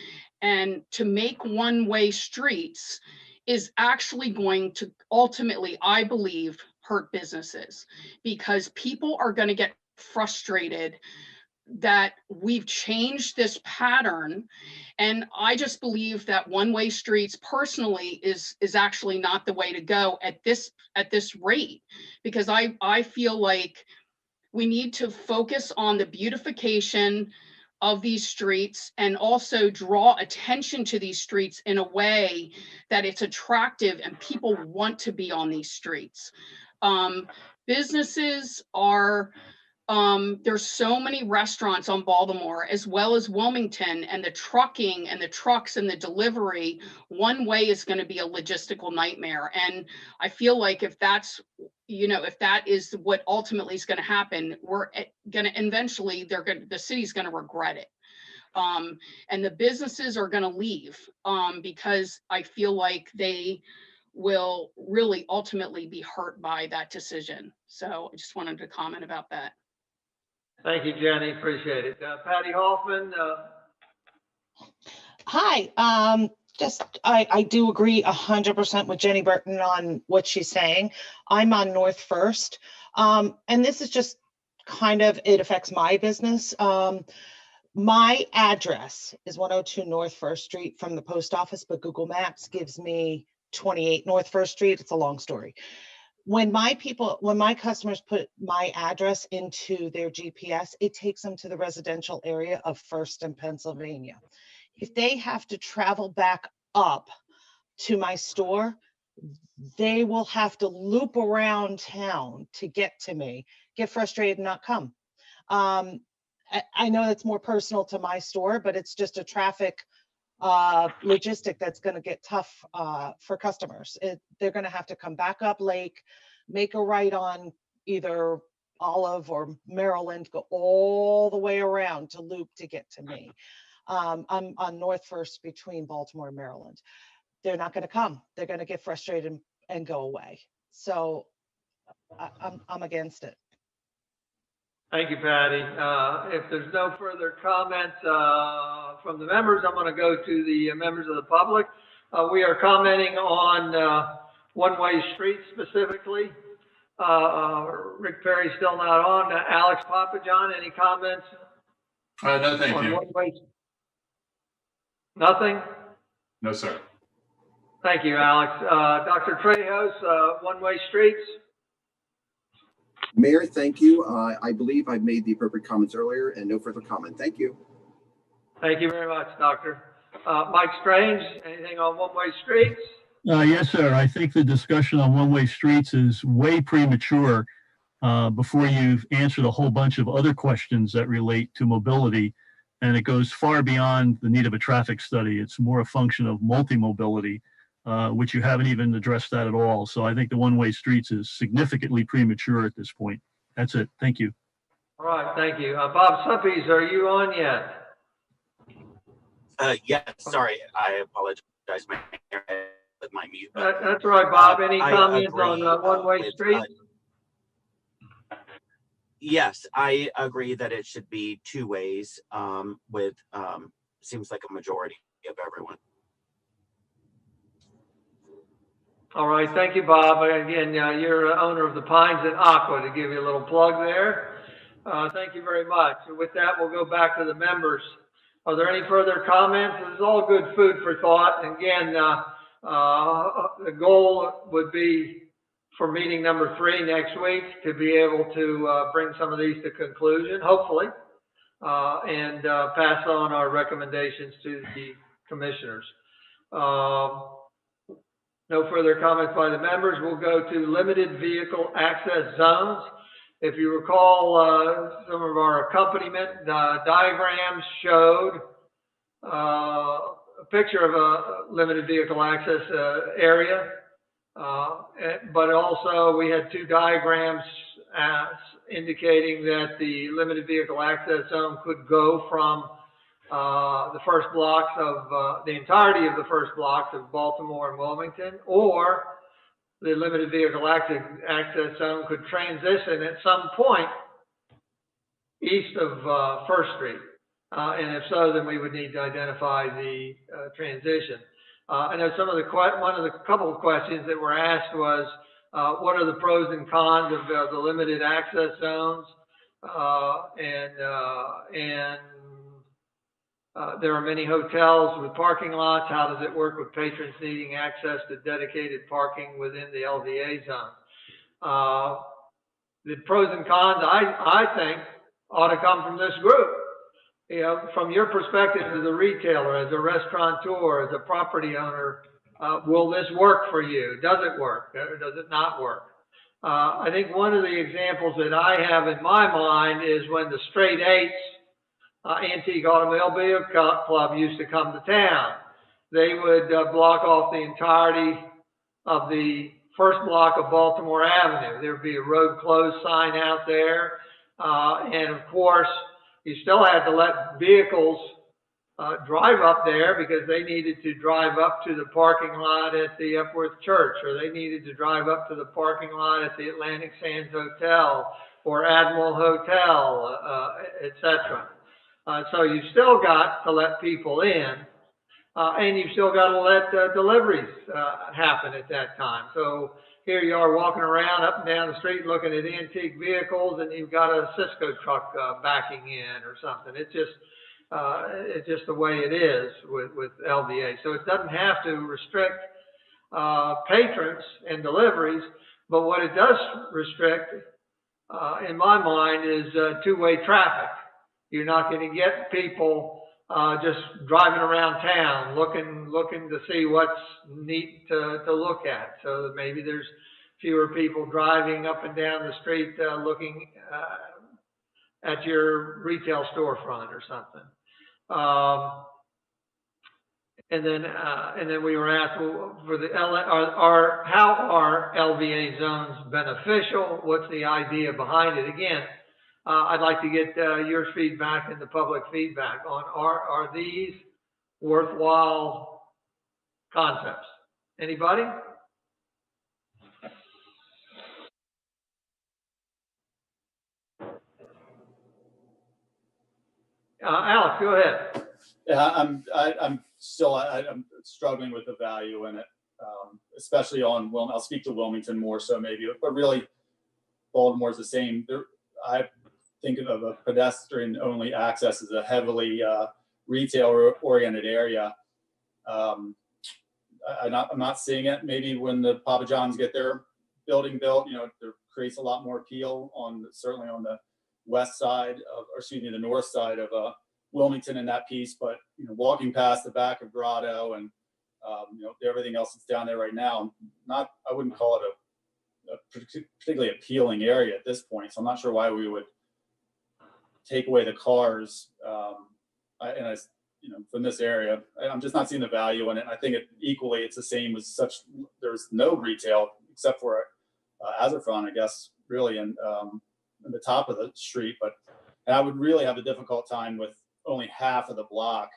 And to make one-way streets is actually going to ultimately, I believe, hurt businesses, because people are going to get frustrated that we've changed this pattern. And I just believe that one-way streets personally is actually not the way to go at this rate, because I feel like we need to focus on the beautification of these streets and also draw attention to these streets in a way that it's attractive and people want to be on these streets. Businesses are, there's so many restaurants on Baltimore as well as Wilmington, and the trucking and the trucks and the delivery, one way is going to be a logistical nightmare. And I feel like if that's, you know, if that is what ultimately is going to happen, we're going to eventually, the city's going to regret it. And the businesses are going to leave because I feel like they will really ultimately be hurt by that decision. So I just wanted to comment about that. Thank you, Jenny. Appreciate it. Patty Hoffman. Hi. I do agree 100% with Jenny Burton on what she's saying. I'm on North First, and this is just kind of, it affects my business. My address is 102 North First Street from the post office, but Google Maps gives me 28 North First Street. It's a long story. When my customers put my address into their GPS, it takes them to the residential area of First and Pennsylvania. If they have to travel back up to my store, they will have to loop around town to get to me, get frustrated and not come. I know that's more personal to my store, but it's just a traffic logistic that's going to get tough for customers. They're going to have to come back up Lake, make a right on either Olive or Maryland, go all the way around to loop to get to me. I'm on North First between Baltimore and Maryland. They're not going to come. They're going to get frustrated and go away. So I'm against it. Thank you, Patty. If there's no further comments from the members, I'm going to go to the members of the public. We are commenting on one-way streets specifically. Rick Perry's still not on. Alex Papajohn, any comments? No, thank you. One-way? Nothing? No, sir. Thank you, Alex. Dr. Trejos, one-way streets? Mayor, thank you. I believe I've made the appropriate comments earlier and no further comment. Thank you. Thank you very much, Doctor. Mike Strange, anything on one-way streets? Yes, sir. I think the discussion on one-way streets is way premature before you've answered a whole bunch of other questions that relate to mobility. And it goes far beyond the need of a traffic study. It's more a function of multi-mobility, which you haven't even addressed that at all. So I think the one-way streets is significantly premature at this point. That's it. Thank you. All right, thank you. Bob Suppies, are you on yet? Yes, sorry, I apologize with my mute. That's right, Bob. Any comments on one-way streets? Yes, I agree that it should be two ways with seems like a majority of everyone. All right, thank you, Bob. Again, you're owner of the Pines at Aqua, to give you a little plug there. Thank you very much. And with that, we'll go back to the members. Are there any further comments? This is all good food for thought. And again, the goal would be for meeting number 3 next week to be able to bring some of these to conclusion, hopefully, and pass on our recommendations to the commissioners. No further comments by the members. We'll go to limited vehicle access zones. If you recall, some of our accompaniment diagrams showed a picture of a limited vehicle access area, but also we had two diagrams indicating that the limited vehicle access zone could go from the first blocks of the entirety of the first blocks of Baltimore and Wilmington, or the limited vehicle access zone could transition at some point east of First Street. And if so, then we would need to identify the transition. I know some of the couple of questions that were asked was, what are the pros and cons of the limited access zones? There are many hotels with parking lots. How does it work with patrons needing access to dedicated parking within the LVA zone? The pros and cons, I think, ought to come from this group. You know, from your perspective as a retailer, as a restaurateur, as a property owner, will this work for you? Does it work? Or does it not work? I think one of the examples that I have in my mind is when the Straight Eights Antique Automobile Club used to come to town. They would block off the entirety of the first block of Baltimore Avenue. There would be a road closed sign out there. And of course, you still had to let vehicles drive up there because they needed to drive up to the parking lot at the Epworth Church, or they needed to drive up to the parking lot at the Atlantic Sands Hotel or Admiral Hotel, etc. So you still got to let people in, and you still got to let deliveries happen at that time. So here you are walking around up and down the street looking at antique vehicles, and you've got a Cisco truck backing in or something. It's just the way it is with LVA. So it doesn't have to restrict patrons and deliveries, but what it does restrict, in my mind, is two-way traffic. You're not going to get people just driving around town looking to see what's neat to look at. So maybe there's fewer people driving up and down the street looking at your retail storefront or something. And then we were asked, well, for the how are LVA zones beneficial? What's the idea behind it? Again, I'd like to get your feedback and the public feedback on are these worthwhile concepts? Anybody? Alex, go ahead. Yeah, I'm struggling with the value in it, especially on I'll speak to Wilmington more so maybe, but really Baltimore's the same. I think of a pedestrian-only access as a heavily retail-oriented area. I'm not seeing it. Maybe when the Papa John's get their building built, there creates a lot more appeal certainly on the west side the north side of Wilmington and that piece. But walking past the back of Grotto and everything else that's down there right now, I wouldn't call it a particularly appealing area at this point. So I'm not sure why we would take away the cars. From this area, I'm just not seeing the value in it. I think it's the same as there's no retail except for Azafran, I guess, really, in the top of the street. And I would really have a difficult time with only half of the block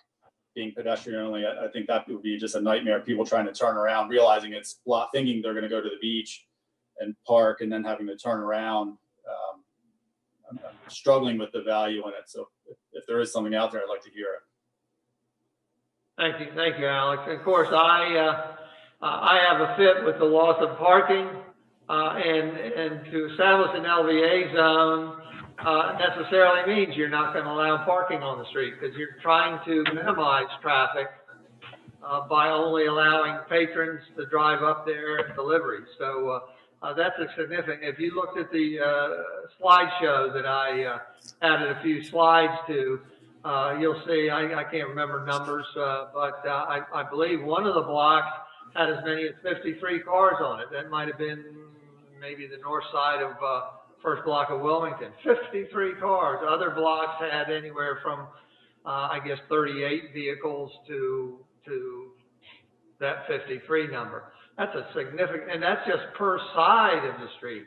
being pedestrian only. I think that would be just a nightmare. People trying to turn around, realizing it's thinking they're going to go to the beach and park, and then having to turn around. I'm struggling with the value in it. So if there is something out there, I'd like to hear it. Thank you, Alex. Of course, I have a fit with the loss of parking, and to establish an LVA zone necessarily means you're not going to allow parking on the street, because you're trying to minimize traffic by only allowing patrons to drive up there and deliveries. So that's a significant. If you looked at the slideshow that I added a few slides to, you'll see, I can't remember numbers, but I believe one of the blocks had as many as 53 cars on it. That might have been maybe the north side of first block of Wilmington, 53 cars. Other blocks had anywhere from, I guess, 38 vehicles to that 53 number. That's a significant, and that's just per side of the street.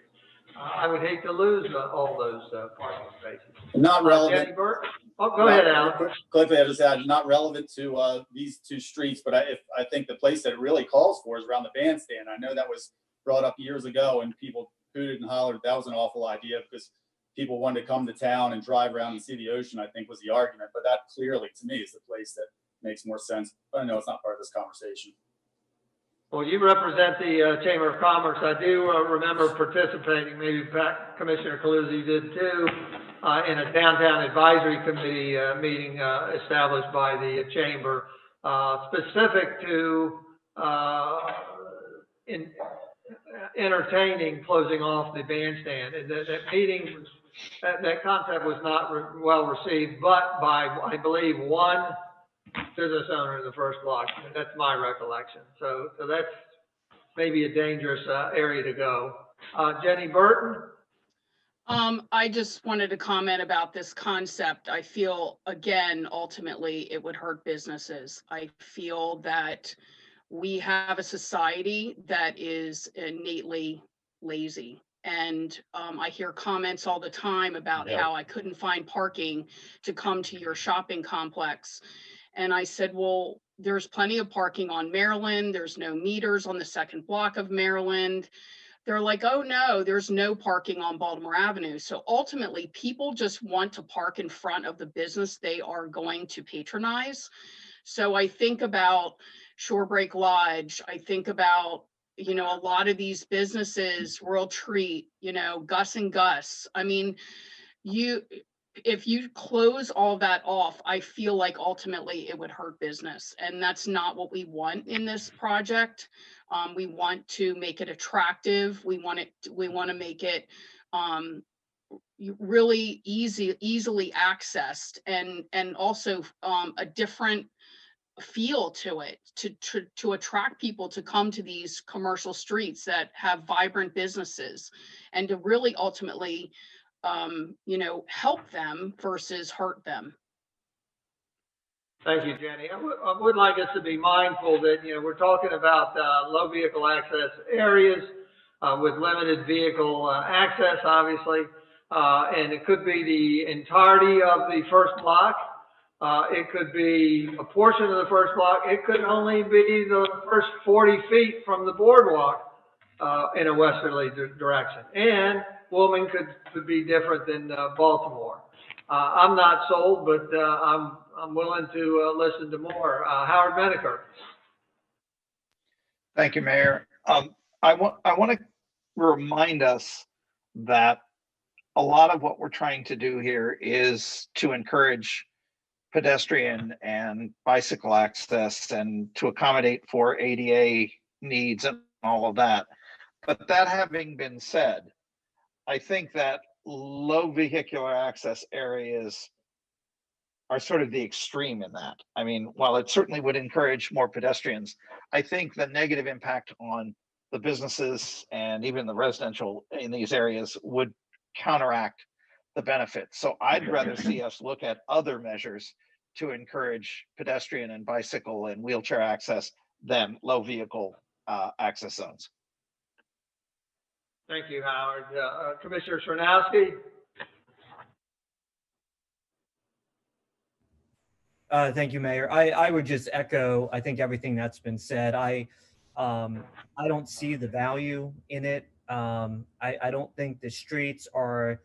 I would hate to lose all those parking spaces. Not relevant. Jenny Burke? Oh, go ahead, Alan. Quickly, I just add, not relevant to these two streets, but I think the place that it really calls for is around the bandstand. I know that was brought up years ago, and people hooted and hollered that was an awful idea because people wanted to come to town and drive around and see the ocean, I think was the argument. But that clearly, to me, is the place that makes more sense. But I know it's not part of this conversation. Well, you represent the Chamber of Commerce. I do remember participating, maybe Commissioner Calusi did too, in a downtown advisory committee meeting established by the Chamber, specific to entertaining closing off the bandstand. And that meeting, that concept was not well received, but by, I believe, one business owner in the first block. That's my recollection. So that's maybe a dangerous area to go. Jenny Burton? I just wanted to comment about this concept. I feel, again, ultimately, it would hurt businesses. I feel that we have a society that is innately lazy. And I hear comments all the time about how I couldn't find parking to come to your shopping complex. And I said, well, there's plenty of parking on Maryland. There's no meters on the second block of Maryland. They're like, oh no, there's no parking on Baltimore Avenue. So ultimately, people just want to park in front of the business they are going to patronize. So I think about Shorebreak Lodge. I think about, you know, a lot of these businesses, World Treat, you know, Gus and Gus. I mean, if you close all that off, I feel like ultimately it would hurt business. And that's not what we want in this project. We want to make it attractive. We want to make it really easily accessed and also a different feel to it to attract people to come to these commercial streets that have vibrant businesses and to really ultimately you know, help them versus hurt them. Thank you, Jenny. I would like us to be mindful that, you know, we're talking about low vehicle access areas with limited vehicle access, obviously, and it could be the entirety of the first block. It could be a portion of the first block. It could only be the first 40 feet from the boardwalk in a westerly direction. And Wilmington could be different than Baltimore. I'm not sold, but I'm willing to listen to more. Howard Menaker. Thank you, Mayor. I want to remind us that a lot of what we're trying to do here is to encourage pedestrian and bicycle access and to accommodate for ADA needs and all of that. But that having been said, I think that low vehicular access areas are sort of the extreme in that. I mean, while it certainly would encourage more pedestrians, I think the negative impact on the businesses and even the residential in these areas would counteract the benefits. So I'd rather see us look at other measures to encourage pedestrian and bicycle and wheelchair access than low vehicle access zones. Thank you, Howard. Commissioner Sernowski. Thank you, Mayor. I would just echo, I think, everything that's been said. I don't see the value in it. I don't think the streets are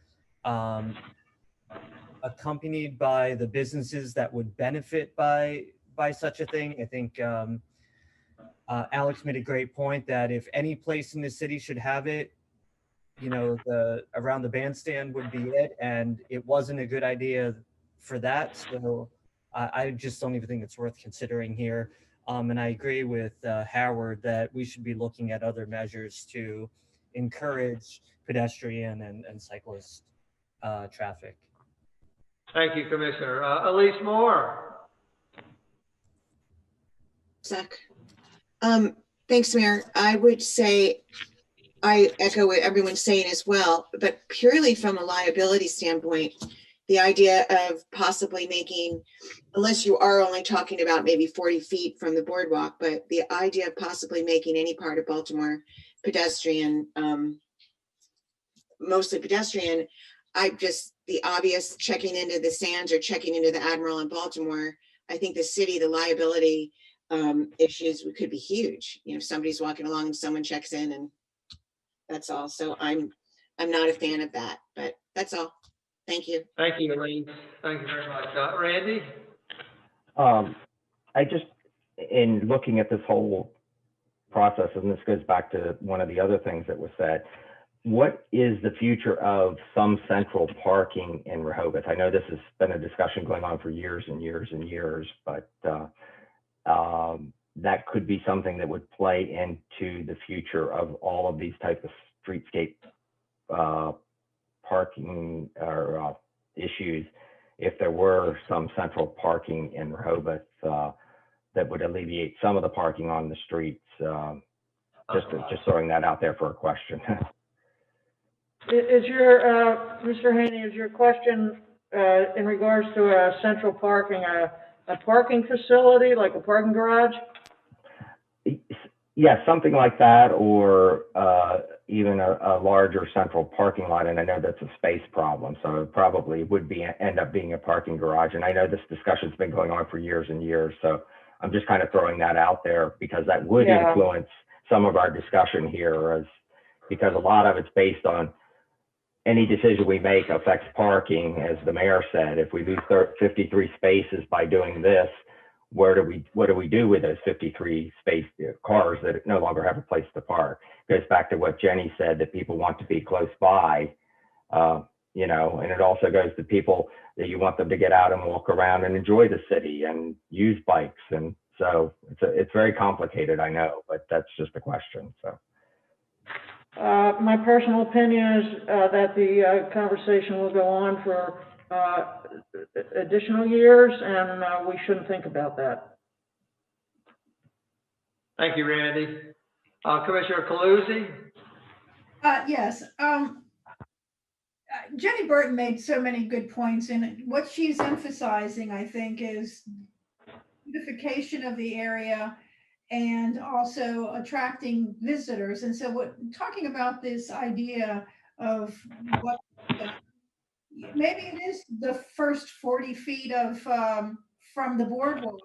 accompanied by the businesses that would benefit by such a thing. I think Alex made a great point that if any place in the city should have it, you know, around the bandstand would be it, and it wasn't a good idea for that. So I just don't even think it's worth considering here. And I agree with Howard that we should be looking at other measures to encourage pedestrian and cyclist traffic. Thank you, Commissioner. Elise Moore. Thanks, Mayor. I would say I echo what everyone's saying as well, but purely from a liability standpoint, the idea of possibly making, unless you are only talking about maybe 40 feet from the boardwalk, but the idea of possibly making any part of Baltimore pedestrian, mostly pedestrian, the obvious checking into the Sands or checking into the Admiral in Baltimore, I think the city, the liability issues could be huge. You know, if somebody's walking along and someone checks in, and that's all. So I'm not a fan of that, but that's all. Thank you. Thank you, Elaine. Thank you very much. Randy? I just, in looking at this whole process, and this goes back to one of the other things that was said, what is the future of some central parking in Rehoboth? I know this has been a discussion going on for years and years and years, but that could be something that would play into the future of all of these types of streetscape parking or issues. If there were some central parking in Rehoboth that would alleviate some of the parking on the streets, just throwing that out there for a question. Is your, Mr. Haney, is your question in regards to a central parking, a parking facility, like a parking garage? Yeah, something like that, or even a larger central parking lot. And I know that's a space problem, so it probably would end up being a parking garage. And I know this discussion's been going on for years and years, so I'm just kind of throwing that out there because that would influence some of our discussion here, because a lot of it's based on any decision we make affects parking, as the mayor said. If we lose 53 spaces by doing this, what do we do with those 53 space cars that no longer have a place to park? It goes back to what Jenny said, that people want to be close by, you know, and it also goes to people that you want them to get out and walk around and enjoy the city and use bikes. And so it's very complicated, I know, but that's just a question. So. My personal opinion is that the conversation will go on for additional years, and we shouldn't think about that. Thank you, Randy. Commissioner Calusi? Yes. Jenny Burton made so many good points, and what she's emphasizing, I think, is beautification of the area and also attracting visitors. And so talking about this idea of what, maybe it is the first 40 feet of from the boardwalk,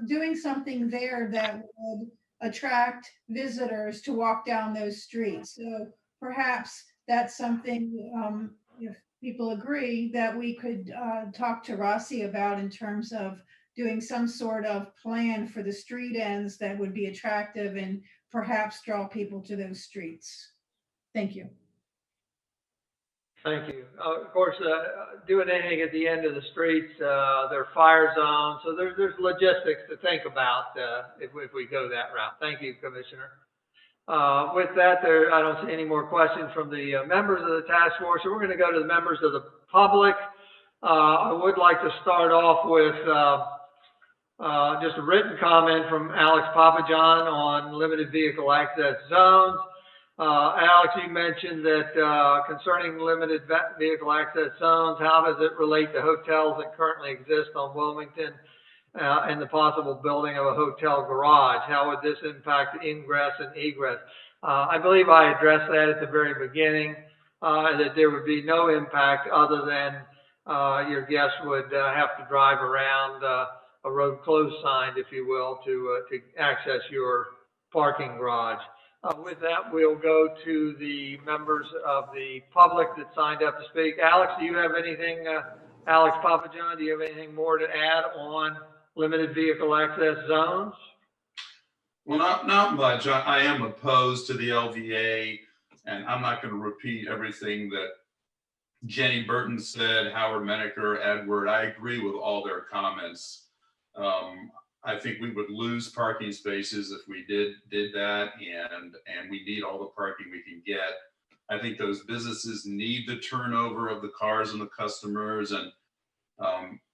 doing something there that would attract visitors to walk down those streets. So perhaps that's something, if people agree, that we could talk to Rossi about in terms of doing some sort of plan for the street ends that would be attractive and perhaps draw people to those streets. Thank you. Thank you. Of course, doing anything at the end of the streets, there are fire zones, so there's logistics to think about if we go that route. Thank you, Commissioner. With that, I don't see any more questions from the members of the task force, so we're going to go to the members of the public. I would like to start off with just a written comment from Alex Papajohn on limited vehicle access zones. Alex, you mentioned that concerning limited vehicle access zones, how does it relate to hotels that currently exist on Wilmington and the possible building of a hotel garage? How would this impact ingress and egress? I believe I addressed that at the very beginning, that there would be no impact other than your guests would have to drive around a road closed sign, if you will, to access your parking garage. With that, we'll go to the members of the public that signed up to speak. Alex, do you have anything, Alex Papajohn, do you have anything more to add on limited vehicle access zones? Well, not much. I am opposed to the LVA, and I'm not going to repeat everything that Jenny Burton said, Howard Menaker, Edward. I agree with all their comments. I think we would lose parking spaces if we did that, and we need all the parking we can get. I think those businesses need the turnover of the cars and the customers, and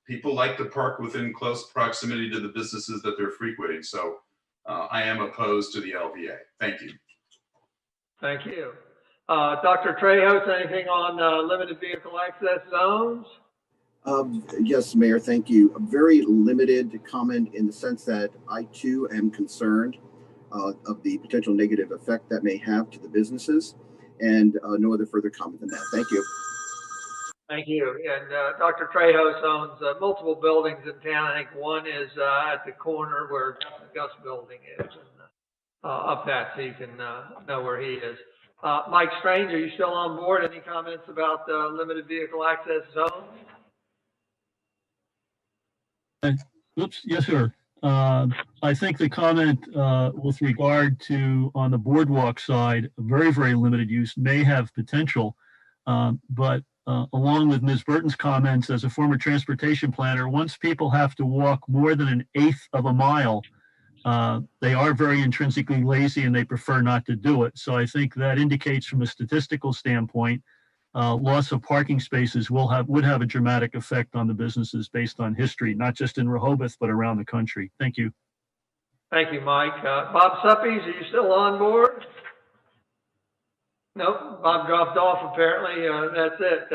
people like to park within close proximity to the businesses that they're frequenting. So I am opposed to the LVA. Thank you. Thank you. Dr. Trejos, anything on limited vehicle access zones? Yes, Mayor, thank you. A very limited comment in the sense that I too am concerned of the potential negative effect that may have to the businesses, and no other further comment than that. Thank you. Thank you. And Dr. Trejos owns multiple buildings in town. I think one is at the corner where the Gus building is, and up that, so you can know where he is. Mike Strange, are you still on board? Any comments about limited vehicle access zones? Oops, yes, sir. I think the comment with regard to on the boardwalk side, very, very limited use may have potential, but along with Ms. Burton's comments as a former transportation planner, once people have to walk more than 1/8 of a mile, they are very intrinsically lazy and they prefer not to do it. So I think that indicates from a statistical standpoint, loss of parking spaces would have a dramatic effect on the businesses based on history, not just in Rehoboth, but around the country. Thank you. Thank you, Mike. Bob Suppies, are you still on board? Nope, Bob dropped off apparently. That's it.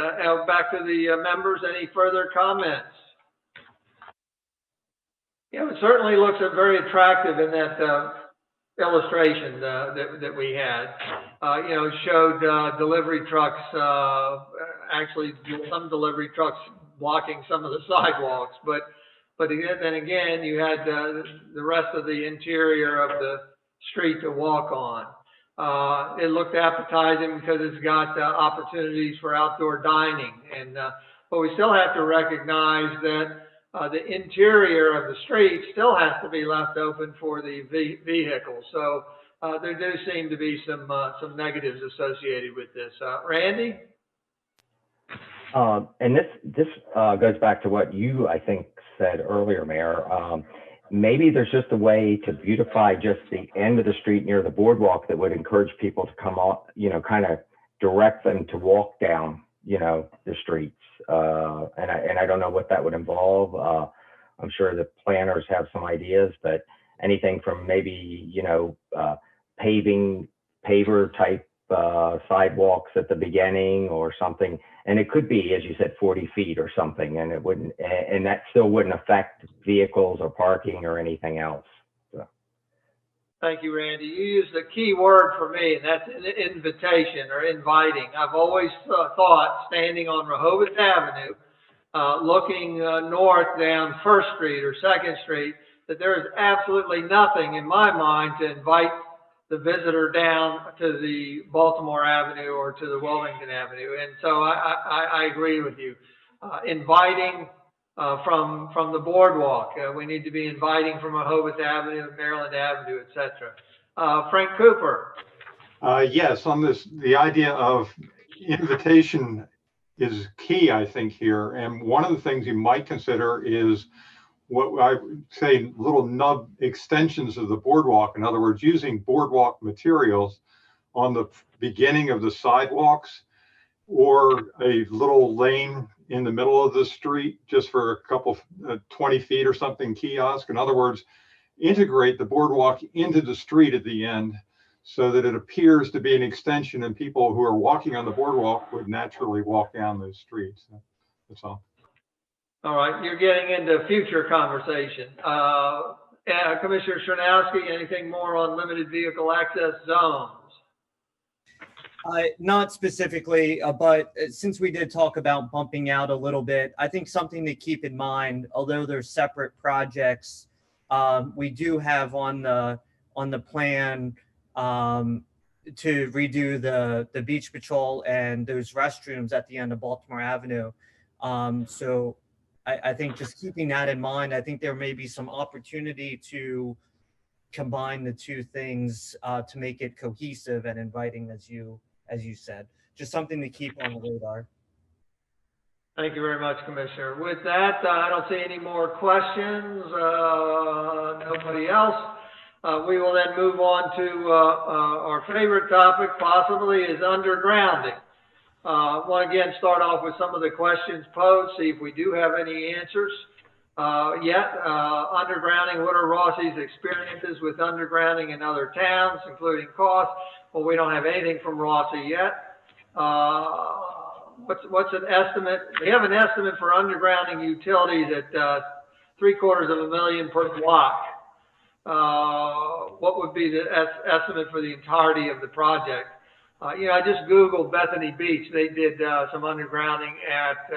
Back to the members. Any further comments? Yeah, it certainly looks very attractive in that illustration that we had. You know, showed delivery trucks, actually some delivery trucks blocking some of the sidewalks, but then again, you had the rest of the interior of the street to walk on. It looked appetizing because it's got opportunities for outdoor dining, but we still have to recognize that the interior of the street still has to be left open for the vehicles. So there do seem to be some negatives associated with this. Randy? And this goes back to what you, I think, said earlier, Mayor. Maybe there's just a way to beautify just the end of the street near the boardwalk that would encourage people to come off, you know, kind of direct them to walk down, you know, the streets. And I don't know what that would involve. I'm sure the planners have some ideas, but anything from maybe, you know, paver type sidewalks at the beginning or something. And it could be, as you said, 40 feet or something, and it wouldn't, and that still wouldn't affect vehicles or parking or anything else. So. Thank you, Randy. You used a key word for me, and that's invitation or inviting. I've always thought, standing on Rehoboth Avenue, looking north down 1st Street or 2nd Street, that there is absolutely nothing in my mind to invite the visitor down to the Baltimore Avenue or to the Wilmington Avenue. And so I agree with you. Inviting from the boardwalk. We need to be inviting from Rehoboth Avenue, Maryland Avenue, et cetera. Frank Cooper. Yes, on this, the idea of invitation is key, I think, here. And one of the things you might consider is what I would say little nub extensions of the boardwalk. In other words, using boardwalk materials on the beginning of the sidewalks or a little lane in the middle of the street just for a couple, 20 feet or something kiosk. In other words, integrate the boardwalk into the street at the end so that it appears to be an extension and people who are walking on the boardwalk would naturally walk down those streets. That's all. All right, you're getting into future conversation. Commissioner Chernowski, anything more on limited vehicle access zones? Not specifically, but since we did talk about bumping out a little bit, I think something to keep in mind, although they're separate projects, we do have on the plan to redo the beach patrol and those restrooms at the end of Baltimore Avenue. So I think just keeping that in mind, I think there may be some opportunity to combine the two things to make it cohesive and inviting, as you said. Just something to keep on the radar. Thank you very much, Commissioner. With that, I don't see any more questions. Nobody else. We will then move on to our favorite topic, possibly, is undergrounding. I want to again start off with some of the questions posed, see if we do have any answers yet. Undergrounding, what are Rossi's experiences with undergrounding in other towns, including cost? Well, we don't have anything from Rossi yet. What's an estimate? We have an estimate for undergrounding utilities at $750,000 per block. What would be the estimate for the entirety of the project? You know, I just Googled Bethany Beach. They did some undergrounding at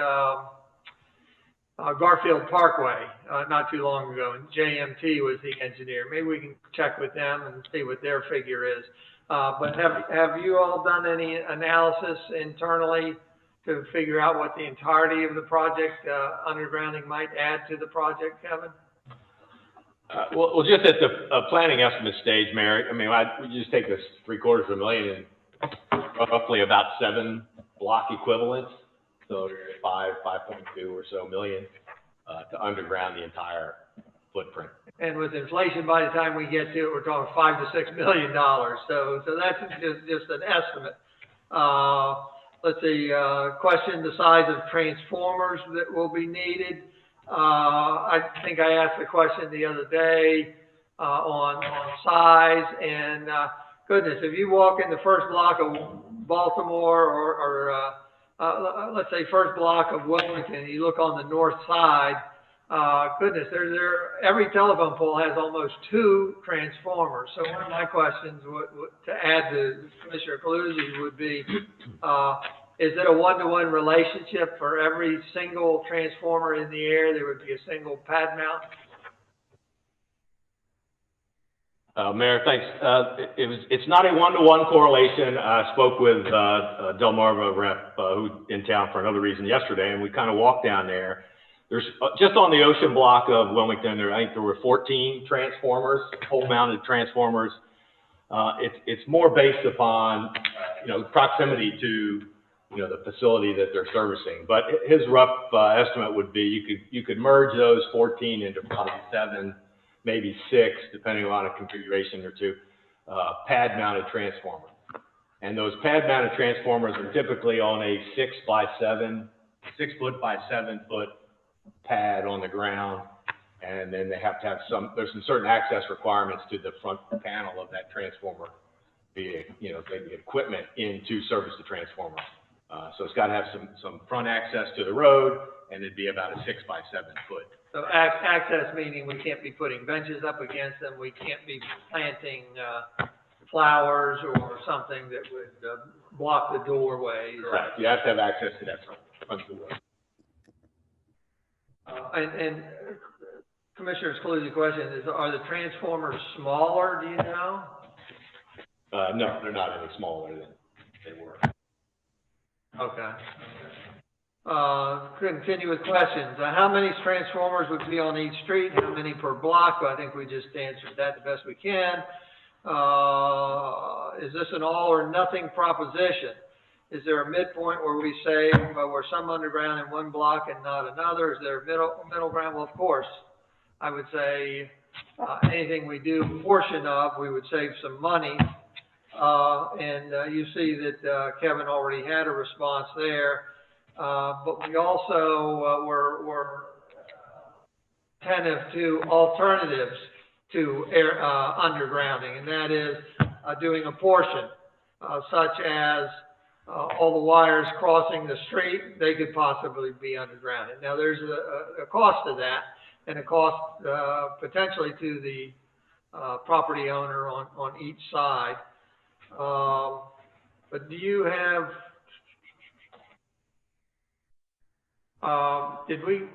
Garfield Parkway not too long ago, and JMT was the engineer. Maybe we can check with them and see what their figure is. But have you all done any analysis internally to figure out what the entirety of the project undergrounding might add to the project, Kevin? Well, just at the planning estimate stage, Mayor, I mean, we just take this $750,000 and roughly about 7 block equivalents. So 5.2 or so million to underground the entire footprint. And with inflation, by the time we get to it, we're talking $5 to $6 million. So that's just an estimate. Let's see, question the size of transformers that will be needed. I think I asked the question the other day on size, and goodness, if you walk in the first block of Baltimore or let's say first block of Wilmington, you look on the north side, goodness, every telephone pole has almost 2 transformers. So one of my questions to add to Commissioner Calusi would be, is it a one-to-one relationship for every single transformer in the air? There would be a single pad mount? Mayor, thanks. It's not a one-to-one correlation. I spoke with Delmarva rep who's in town for another reason yesterday, and we kind of walked down there. There's just on the ocean block of Wilmington, I think there were 14 transformers, pole-mounted transformers. It's more based upon proximity to the facility that they're servicing. But his rough estimate would be you could merge those 14 into probably 7. Maybe 6, depending on a configuration or 2, pad-mounted transformer. And those pad-mounted transformers are typically on a 6 foot by 7 foot pad on the ground. And then they have to have there's some certain access requirements to the front panel of that transformer, be the equipment in to service the transformer. So it's got to have some front access to the road, and it'd be about a 6 by 7 foot. So access meaning we can't be putting benches up against them. We can't be planting flowers or something that would block the doorway. Correct. You have to have access to that front door. And Commissioner Calusi's question is, are the transformers smaller, do you know? No, they're not any smaller than they were. Okay. Continue with questions. How many transformers would be on each street? How many per block? Well, I think we just answered that the best we can. Is this an all or nothing proposition? Is there a midpoint where we say we're some underground in one block and not another? Is there a middle ground? Well, of course. I would say anything we do a portion of, we would save some money. And you see that Kevin already had a response there. But we also were attentive to alternatives to undergrounding, and that is doing a portion, such as all the wires crossing the street, they could possibly be undergrounded. Now, there's a cost to that, and a cost potentially to the property owner on each side. But do you have...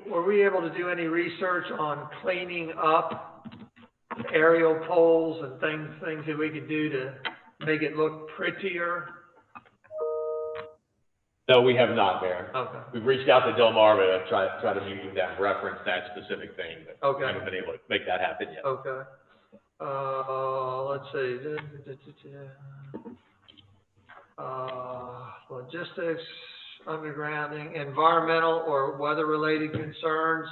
were we able to do any research on cleaning up aerial poles and things that we could do to make it look prettier? No, we have not, Mayor. Okay. We've reached out to Delmarva to try to meet with them, reference that specific thing, but okay. We haven't been able to make that happen yet. Okay. Let's see. Logistics, undergrounding, environmental or weather-related concerns.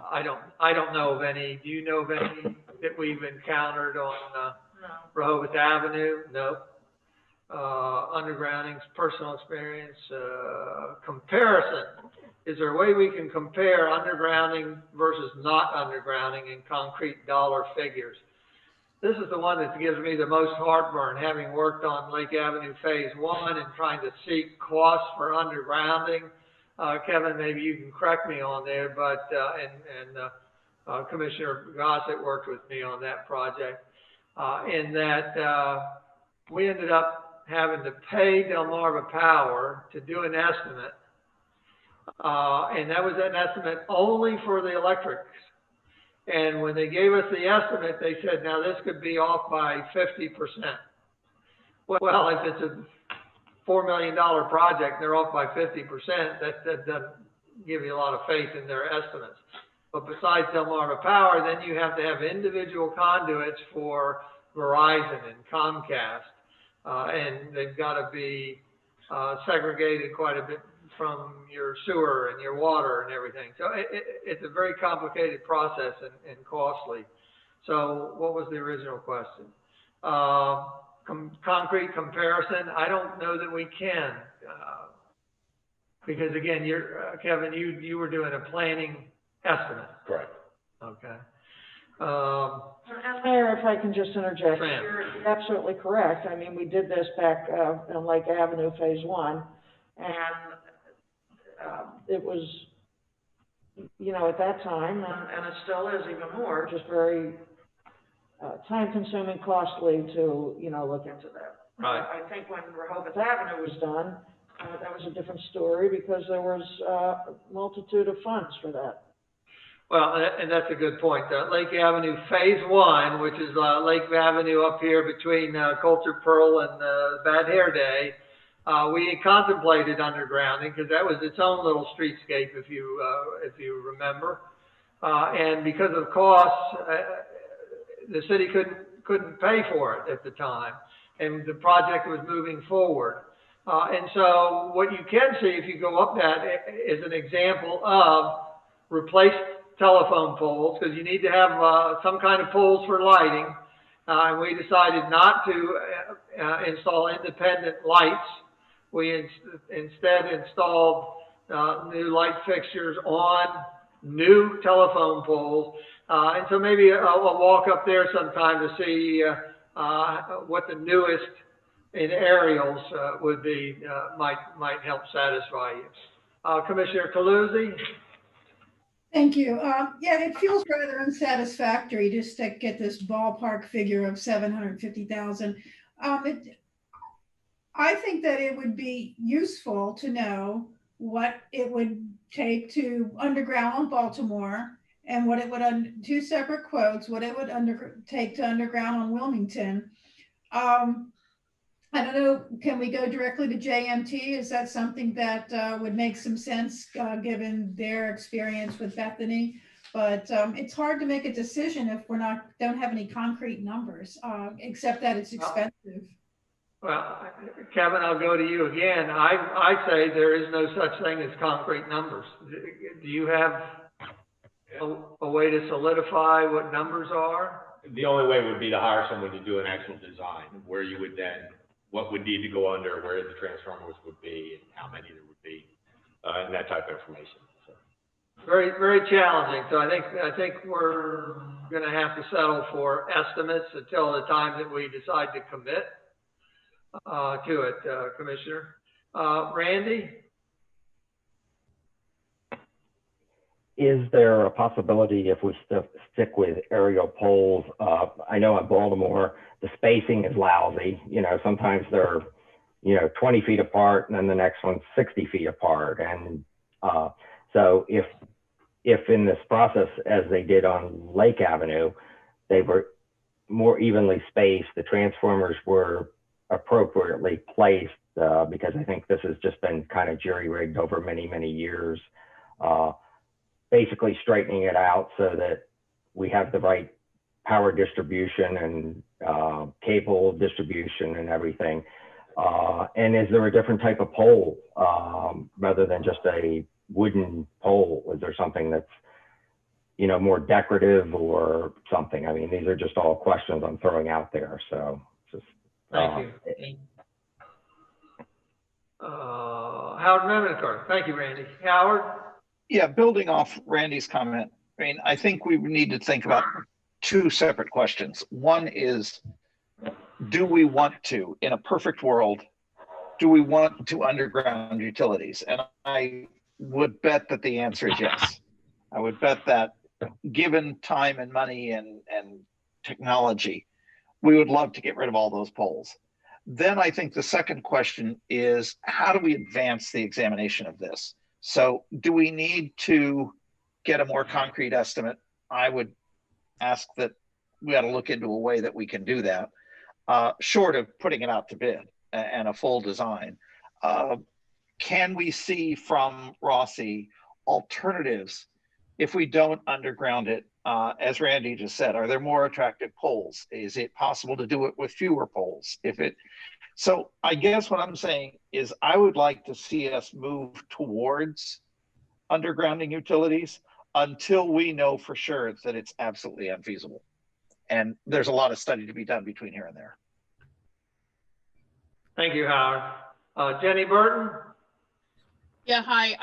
I don't know of any. Do you know of any that we've encountered on Rehoboth Avenue? No. Undergrounding, personal experience, comparison. Is there a way we can compare undergrounding versus not undergrounding in concrete dollar figures? this is the one that gives me the most heartburn, having worked on Lake Avenue Phase 1 and trying to seek costs for undergrounding. Kevin, maybe you can correct me on there, but, Commissioner Gossett worked with me on that project, in that we ended up having to pay Delmarva Power to do an estimate, and that was an estimate only for the electrics. And when they gave us the estimate, they said, now this could be off by 50%. Well, if it's a $4 million project, they're off by 50%, that doesn't give you a lot of faith in their estimates. But besides Delmarva Power, then you have to have individual conduits for Verizon and Comcast. And they've got to be segregated quite a bit from your sewer and your water and everything. So it's a very complicated process and costly. So what was the original question? Concrete comparison, I don't know that we can. Because again, Kevin, you were doing a planning estimate. Correct. Okay. And Mayor, if I can just interject, Sam. you're absolutely correct. I mean, we did this back in Lake Avenue Phase 1, and it was, you know, at that time, and it still is even more, just very time-consuming, costly to, you know, look into that. Right. I think when Rehoboth Avenue was done, that was a different story because there was a multitude of funds for that. Well, and that's a good point. Lake Avenue Phase 1, which is Lake Avenue up here between Cultured Pearl and Bad Hair Day, we contemplated undergrounding because that was its own little streetscape, if you remember. And because of costs, the city couldn't pay for it at the time, and the project was moving forward. And so what you can see if you go up that is an example of replaced telephone poles, because you need to have some kind of poles for lighting. And we decided not to install independent lights. We instead installed new light fixtures on new telephone poles. And so maybe I'll walk up there sometime to see what the newest in aerials would be, might help satisfy you. Commissioner Taluzzi? Thank you. Yeah, it feels rather unsatisfactory just to get this ballpark figure of 750,000. I think that it would be useful to know what it would take to underground on Baltimore and what it would, two separate quotes, what it would take to underground on Wilmington. I don't know, can we go directly to JMT? Is that something that would make some sense given their experience with Bethany? But it's hard to make a decision if we're don't have any concrete numbers, except that it's expensive. Well, Kevin, I'll go to you again. I say there is no such thing as concrete numbers. Do you have a way to solidify what numbers are? The only way would be to hire someone to do an actual design, where you would then, what would need to go under, where the transformers would be, and how many there would be, and that type of information. So. Very, very challenging. So I think we're going to have to settle for estimates until the time that we decide to commit to it, Commissioner. Randy? Is there a possibility if we stick with aerial poles? I know in Baltimore, the spacing is lousy. You know, sometimes they're, 20 feet apart and then the next one's 60 feet apart. And so if in this process, as they did on Lake Avenue, they were more evenly spaced, the transformers were appropriately placed, because I think this has just been kind of jury-rigged over many, many years. Basically straightening it out so that we have the right power distribution and cable distribution and everything. And is there a different type of pole rather than just a wooden pole? Is there something that's, more decorative or something? I mean, these are just all questions I'm throwing out there. So just, thank you. Howard Memniker. Thank you, Randy. Howard? Yeah, building off Randy's comment, I mean, I think we need to think about two separate questions. One is, do we want to, in a perfect world, do we want to underground utilities? And I would bet that the answer is yes. I would bet that given time and money and technology, we would love to get rid of all those poles. Then I think the second question is, how do we advance the examination of this? So do we need to get a more concrete estimate? I would ask that we ought to look into a way that we can do that, short of putting it out to bid and a full design. Can we see from Rossi alternatives if we don't underground it? As Randy just said, are there more attractive poles? Is it possible to do it with fewer poles? So I guess what I'm saying is I would like to see us move towards undergrounding utilities until we know for sure that it's absolutely unfeasible. And there's a lot of study to be done between here and there. Thank you, Howard. Jenny Burton? Yeah, hi.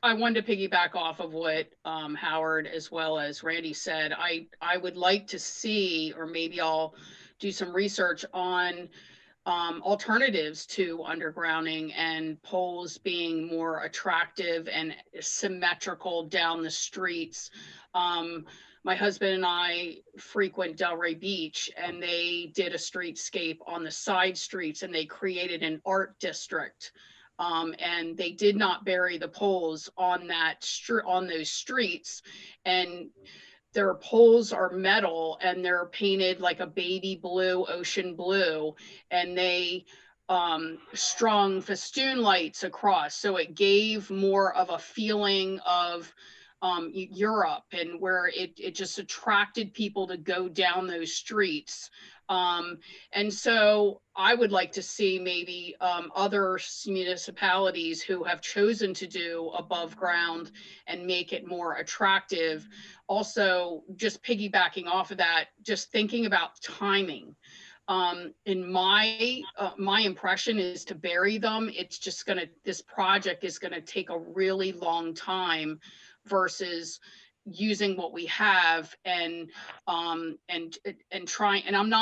I wanted to piggyback off of what Howard as well as Randy said. I would like to see, or maybe I'll do some research on alternatives to undergrounding and poles being more attractive and symmetrical down the streets. My husband and I frequent Delray Beach, and they did a streetscape on the side streets, and they created an art district. And they did not bury the poles on those streets, and their poles are metal and they're painted like a baby blue, ocean blue, and they strung festoon lights across, so it gave more of a feeling of Europe, and where it just attracted people to go down those streets. And so I would like to see maybe other municipalities who have chosen to do above ground and make it more attractive. Also, just piggybacking off of that, just thinking about timing. In my impression is to bury them. It's just this project is gonna take a really long time versus using what we have and trying. And I'm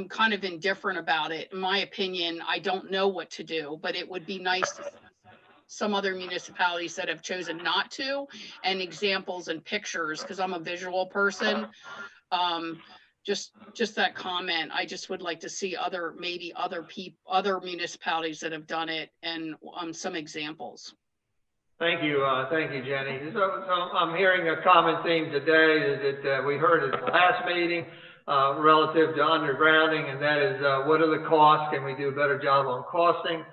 kind of indifferent about it. In my opinion, I don't know what to do, but it would be nice to see some other municipalities that have chosen not to, and examples and pictures, because I'm a visual person. Just that comment. I just would like to see other municipalities that have done it, and some examples. Thank you, Jenny. So I'm hearing a common theme today that we heard at the last meeting relative to undergrounding, and that is what are the costs? Can we do a better job on costing?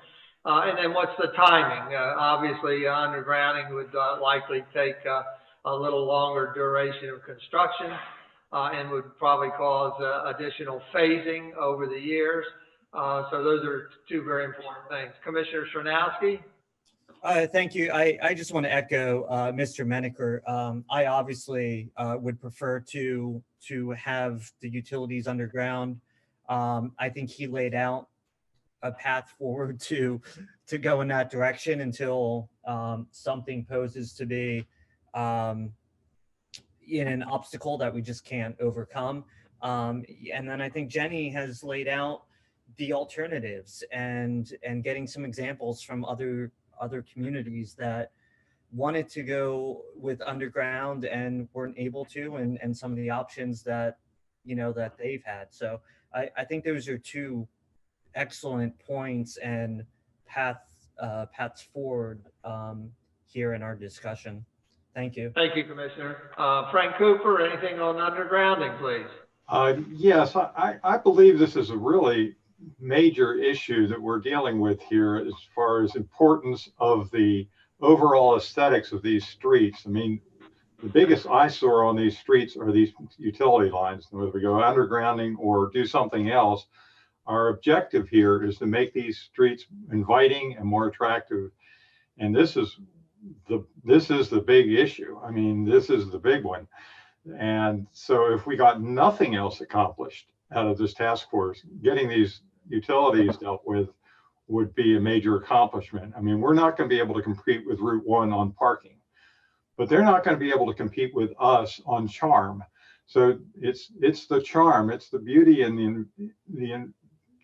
And then what's the timing? Obviously, undergrounding would likely take a little longer duration of construction and would probably cause additional phasing over the years. So those are two very important things. Commissioner Srnowski? Thank you. I just want to echo Mr. Menaker. I obviously would prefer to have the utilities underground. I think he laid out a path forward to go in that direction until something poses to be in an obstacle that we just can't overcome. And then I think Jenny has laid out the alternatives and getting some examples from other communities that wanted to go with underground and weren't able to, and some of the options that that they've had. So I think those are two excellent points and paths forward here in our discussion. Thank you. Thank you, Commissioner. Frank Cooper, anything on undergrounding, please? Yes, I believe this is a really major issue that we're dealing with here as far as importance of the overall aesthetics of these streets. I mean, the biggest eyesore on these streets are these utility lines. Whether we go undergrounding or do something else, our objective here is to make these streets inviting and more attractive. And this is the big issue. I mean, this is the big one. And so if we got nothing else accomplished out of this task force, getting these utilities dealt with would be a major accomplishment. I mean, we're not going to be able to compete with Route 1 on parking, but they're not going to be able to compete with us on charm. So it's the charm, it's the beauty and the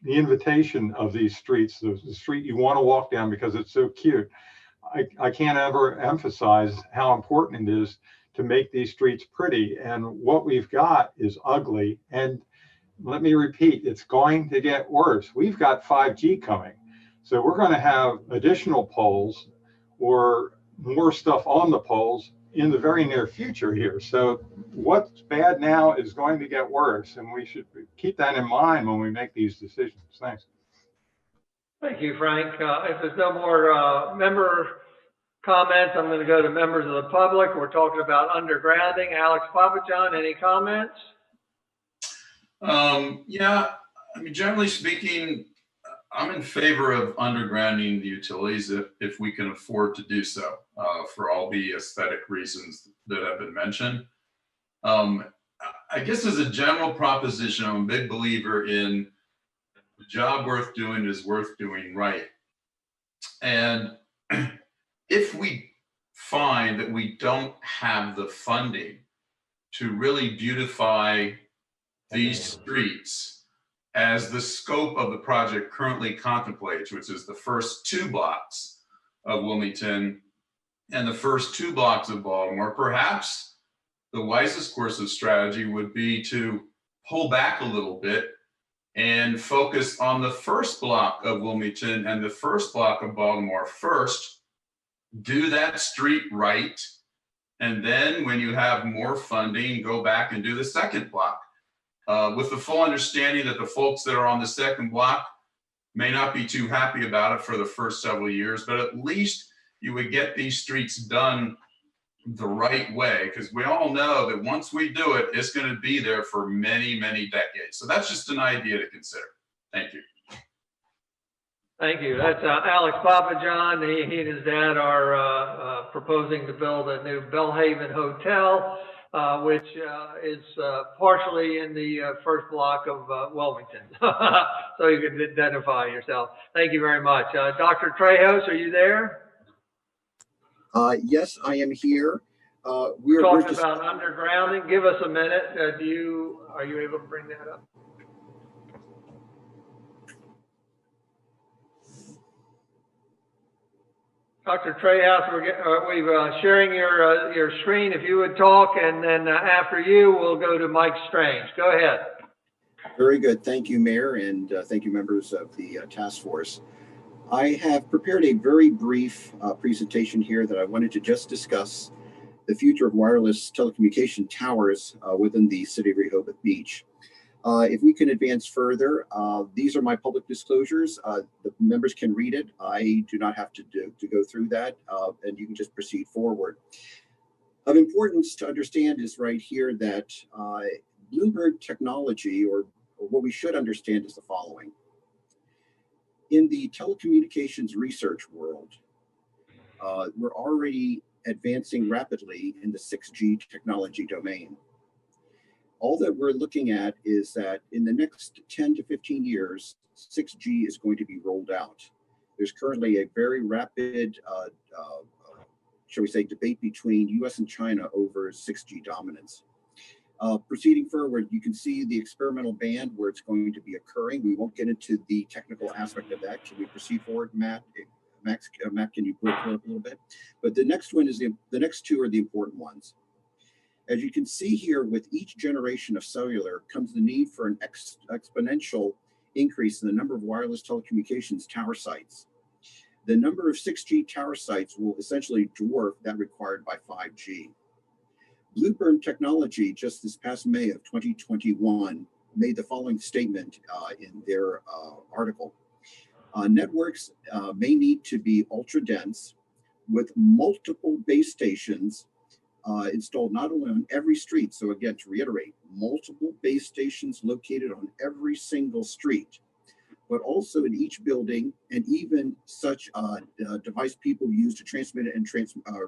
invitation of these streets, the street you want to walk down because it's so cute. I can't ever emphasize how important it is to make these streets pretty. And what we've got is ugly. And let me repeat, it's going to get worse. We've got 5G coming. So we're going to have additional poles or more stuff on the poles in the very near future here. So what's bad now is going to get worse. And we should keep that in mind when we make these decisions. Thanks. Thank you, Frank. If there's no more member comments, I'm going to go to members of the public. We're talking about undergrounding. Alex Papajohn, any comments? Yeah, I mean, generally speaking, I'm in favor of undergrounding the utilities if we can afford to do so, for all the aesthetic reasons that have been mentioned. I guess as a general proposition, I'm a big believer in the job worth doing is worth doing right. And if we find that we don't have the funding to really beautify these streets as the scope of the project currently contemplates, which is the first 2 blocks of Wilmington and the first 2 blocks of Baltimore, perhaps the wisest course of strategy would be to pull back a little bit and focus on the first block of Wilmington and the first block of Baltimore first, do that street right, and then when you have more funding, go back and do the second block. With the full understanding that the folks that are on the second block may not be too happy about it for the first several years, but at least you would get these streets done the right way, because we all know that once we do it, it's going to be there for many, many decades. So that's just an idea to consider. Thank you. Thank you. That's Alex Papajohn. He and his dad are proposing to build a new Bellhaven Hotel, which is partially in the first block of Wilmington. So you can identify yourself. Thank you very much. Dr. Trejos, are you there? Yes, I am here. We're talking about undergrounding. Give us a minute. Are you able to bring that up? Dr. Trejos, we're sharing your screen. If you would talk, and then after you, we'll go to Mike Strange. Go ahead. Very good. Thank you, Mayor, and thank you, members of the task force. I have prepared a very brief presentation here that I wanted to just discuss the future of wireless telecommunication towers within the city of Rehoboth Beach. If we can advance further, these are my public disclosures. The members can read it. I do not have to go through that, and you can just proceed forward. Of importance to understand is right here that Bloomberg technology, or what we should understand, is the following. In the telecommunications research world, we're already advancing rapidly in the 6G technology domain. All that we're looking at is that in the next 10 to 15 years, 6G is going to be rolled out. There's currently a very rapid, shall we say, debate between US and China over 6G dominance. Proceeding forward, you can see the experimental band where it's going to be occurring. We won't get into the technical aspect of that. Can we proceed forward, Matt? Matt, can you pull it up a little bit? But the next one is the next two are the important ones. As you can see here, with each generation of cellular comes the need for an exponential increase in the number of wireless telecommunications tower sites. The number of 6G tower sites will essentially dwarf that required by 5G. Bloomberg Technology, just this past May of 2021, made the following statement in their article. Networks may need to be ultra dense with multiple base stations installed not only on every street, so again, to reiterate, multiple base stations located on every single street, but also in each building, and even such device people use to transmit and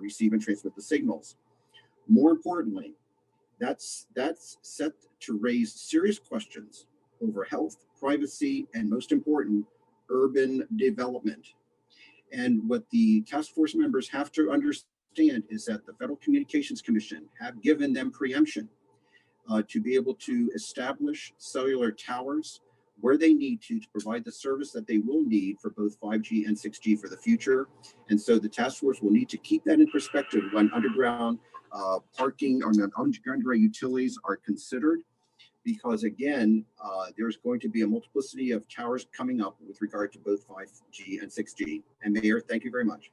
receive and transmit the signals. More importantly, that's set to raise serious questions over health, privacy, and most important, urban development. And what the task force members have to understand is that the Federal Communications Commission have given them preemption. to be able to establish cellular towers where they need to provide the service that they will need for both 5G and 6G for the future. And so the task force will need to keep that in perspective when underground parking or underground utilities are considered, because again, there's going to be a multiplicity of towers coming up with regard to both 5G and 6G. And Mayor, thank you very much.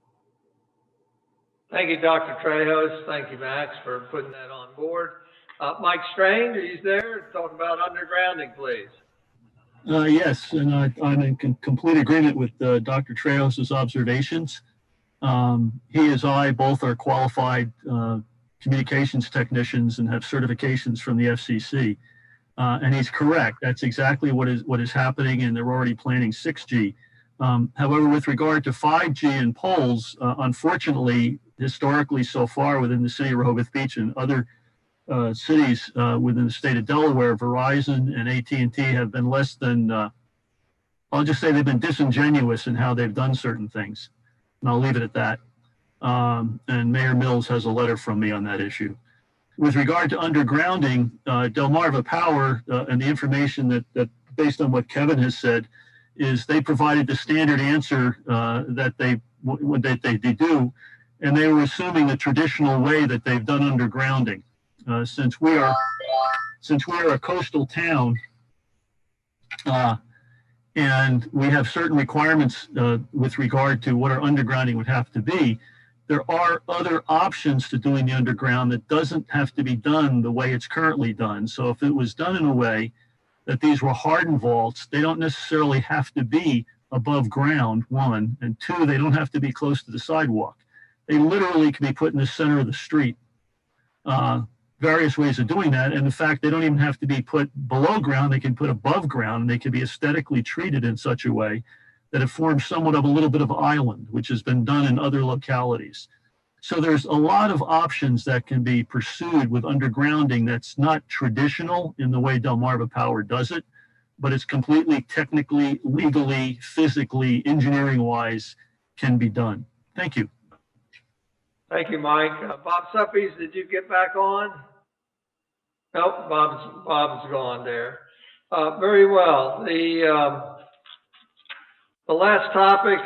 Thank you, Dr. Trejos. Thank you, Max, for putting that on board. Mike Strange, are you there? Talk about undergrounding, please. Yes, and I'm in complete agreement with Dr. Trejos' observations. He as I both are qualified communications technicians and have certifications from the FCC. And he's correct. That's exactly what is happening, and they're already planning 6G. However, with regard to 5G and poles, unfortunately, historically so far within the city of Rehoboth Beach and other cities within the state of Delaware, Verizon and AT&T have been less than, I'll just say they've been disingenuous in how they've done certain things. And I'll leave it at that. And Mayor Mills has a letter from me on that issue. With regard to undergrounding, Delmarva Power and the information that based on what Kevin has said, is they provided the standard answer that they do, and they were assuming the traditional way that they've done undergrounding. Since we are a coastal town, and we have certain requirements with regard to what our undergrounding would have to be, there are other options to doing the underground that doesn't have to be done the way it's currently done. So if it was done in a way that these were hardened vaults, they don't necessarily have to be above ground, one, and two, they don't have to be close to the sidewalk. They literally can be put in the center of the street. Various ways of doing that. And in fact, they don't even have to be put below ground. They can put above ground, and they can be aesthetically treated in such a way that it forms somewhat of a little bit of island, which has been done in other localities. So there's a lot of options that can be pursued with undergrounding that's not traditional in the way Delmarva Power does it, but it's completely technically, legally, physically, engineering-wise can be done. Thank you. Thank you, Mike. Bob Suppies, did you get back on? Nope, Bob's gone there. Very well. The last topic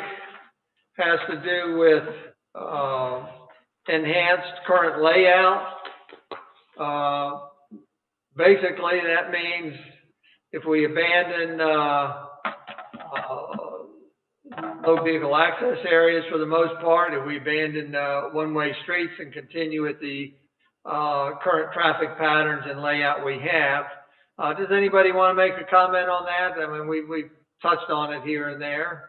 has to do with enhanced current layout. Basically, that means if we abandon low vehicle access areas for the most part, if we abandon one-way streets and continue with the current traffic patterns and layout we have. Does anybody want to make a comment on that? I mean, we've touched on it here and there.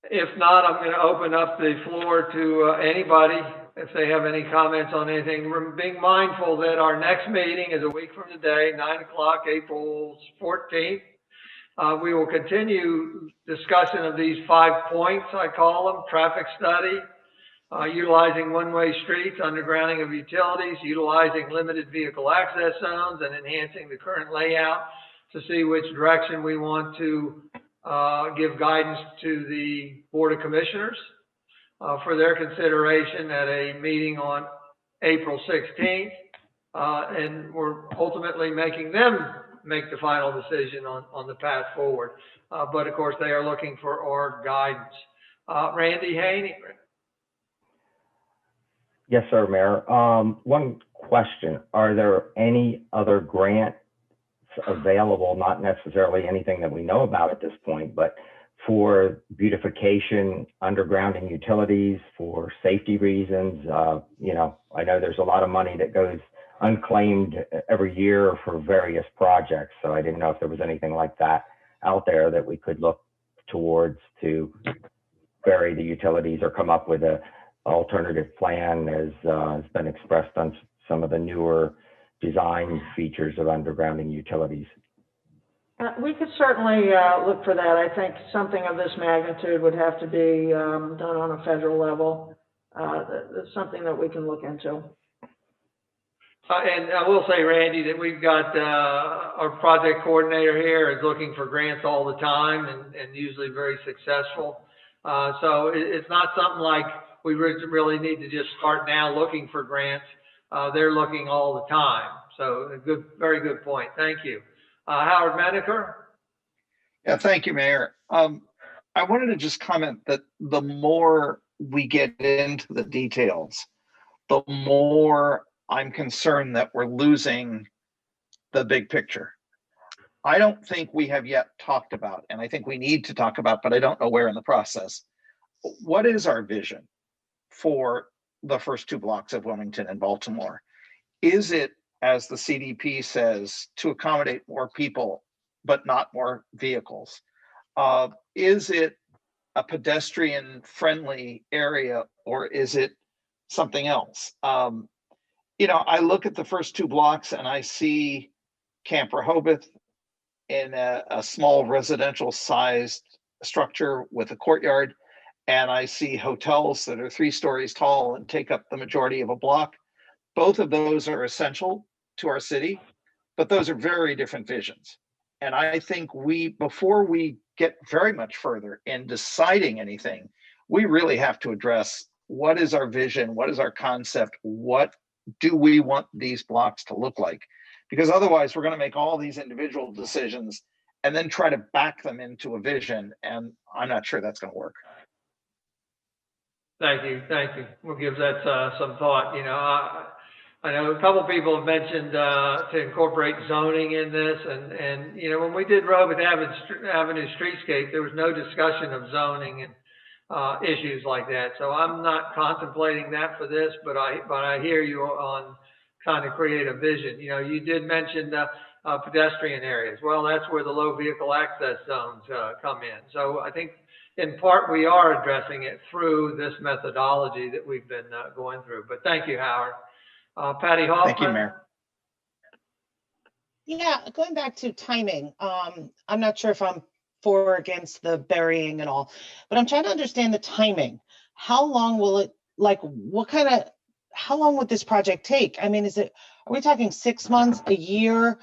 If not, I'm going to open up the floor to anybody if they have any comments on anything. We're being mindful that our next meeting is a week from today, 9 o'clock, April 14th. We will continue discussion of these 5 points, I call them: traffic study, utilizing one-way streets, undergrounding of utilities, utilizing limited vehicle access zones, and enhancing the current layout to see which direction we want to give guidance to the Board of Commissioners for their consideration at a meeting on April 16th. And we're ultimately making them make the final decision on the path forward. But of course, they are looking for our guidance. Randy Haney. Yes, sir, Mayor. One question. Are there any other grants available, not necessarily anything that we know about at this point, but for beautification, undergrounding utilities, for safety reasons? You know, I know there's a lot of money that goes unclaimed every year for various projects. So I didn't know if there was anything like that out there that we could look towards to bury the utilities or come up with a alternative plan as has been expressed on some of the newer design features of undergrounding utilities. We could certainly look for that. I think something of this magnitude would have to be done on a federal level. That's something that we can look into. And I will say, Randy, that we've got our project coordinator here is looking for grants all the time and usually very successful. So it's not something like we really need to just start now looking for grants. They're looking all the time. So a good, very good point. Thank you. Howard Menaker. Yeah, thank you, Mayor. I wanted to just comment that the more we get into the details, the more I'm concerned that we're losing the big picture. I don't think we have yet talked about, and I think we need to talk about, but I don't know where in the process. What is our vision for the first 2 blocks of Wilmington and Baltimore? Is it, as the CDP says, to accommodate more people, but not more vehicles? Is it a pedestrian-friendly area, or is it something else? You know, I look at the first 2 blocks and I see Camp Rehoboth in a small residential-sized structure with a courtyard, and I see hotels that are 3 stories tall and take up the majority of a block. Both of those are essential to our city, but those are very different visions. And I think before we get very much further in deciding anything, we really have to address what is our vision, what is our concept, what do we want these blocks to look like? Because otherwise we're going to make all these individual decisions and then try to back them into a vision. And I'm not sure that's going to work. Thank you. Thank you. We'll give that some thought. You know, I know a couple of people have mentioned to incorporate zoning in this, and you know, when we did Rehoboth Avenue Streetscape, there was no discussion of zoning and issues like that. So I'm not contemplating that for this, but I hear you on trying to create a vision. You know, you did mention pedestrian areas. Well, that's where the low vehicle access zones come in. So I think in part we are addressing it through this methodology that we've been going through. But thank you, Howard. Patty Hoffman. Thank you, Mayor. Yeah, going back to timing, I'm not sure if I'm for or against the burying and all, but I'm trying to understand the timing. How long will it, like, how long would this project take? I mean, are we talking 6 months, a year?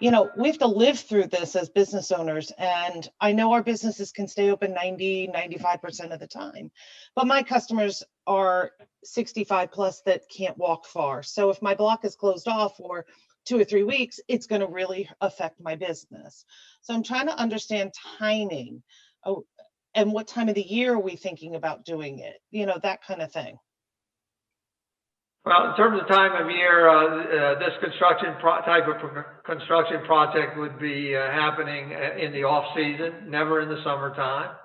You know, we have to live through this as business owners, and I know our businesses can stay open 90, 95% of the time, but my customers are 65 plus that can't walk far. So if my block is closed off for 2 or 3 weeks, it's going to really affect my business. So I'm trying to understand timing. Oh, and what time of the year are we thinking about doing it? You know, that kind of thing. Well, in terms of time of year, this type of construction project would be happening in the off season, never in the summertime.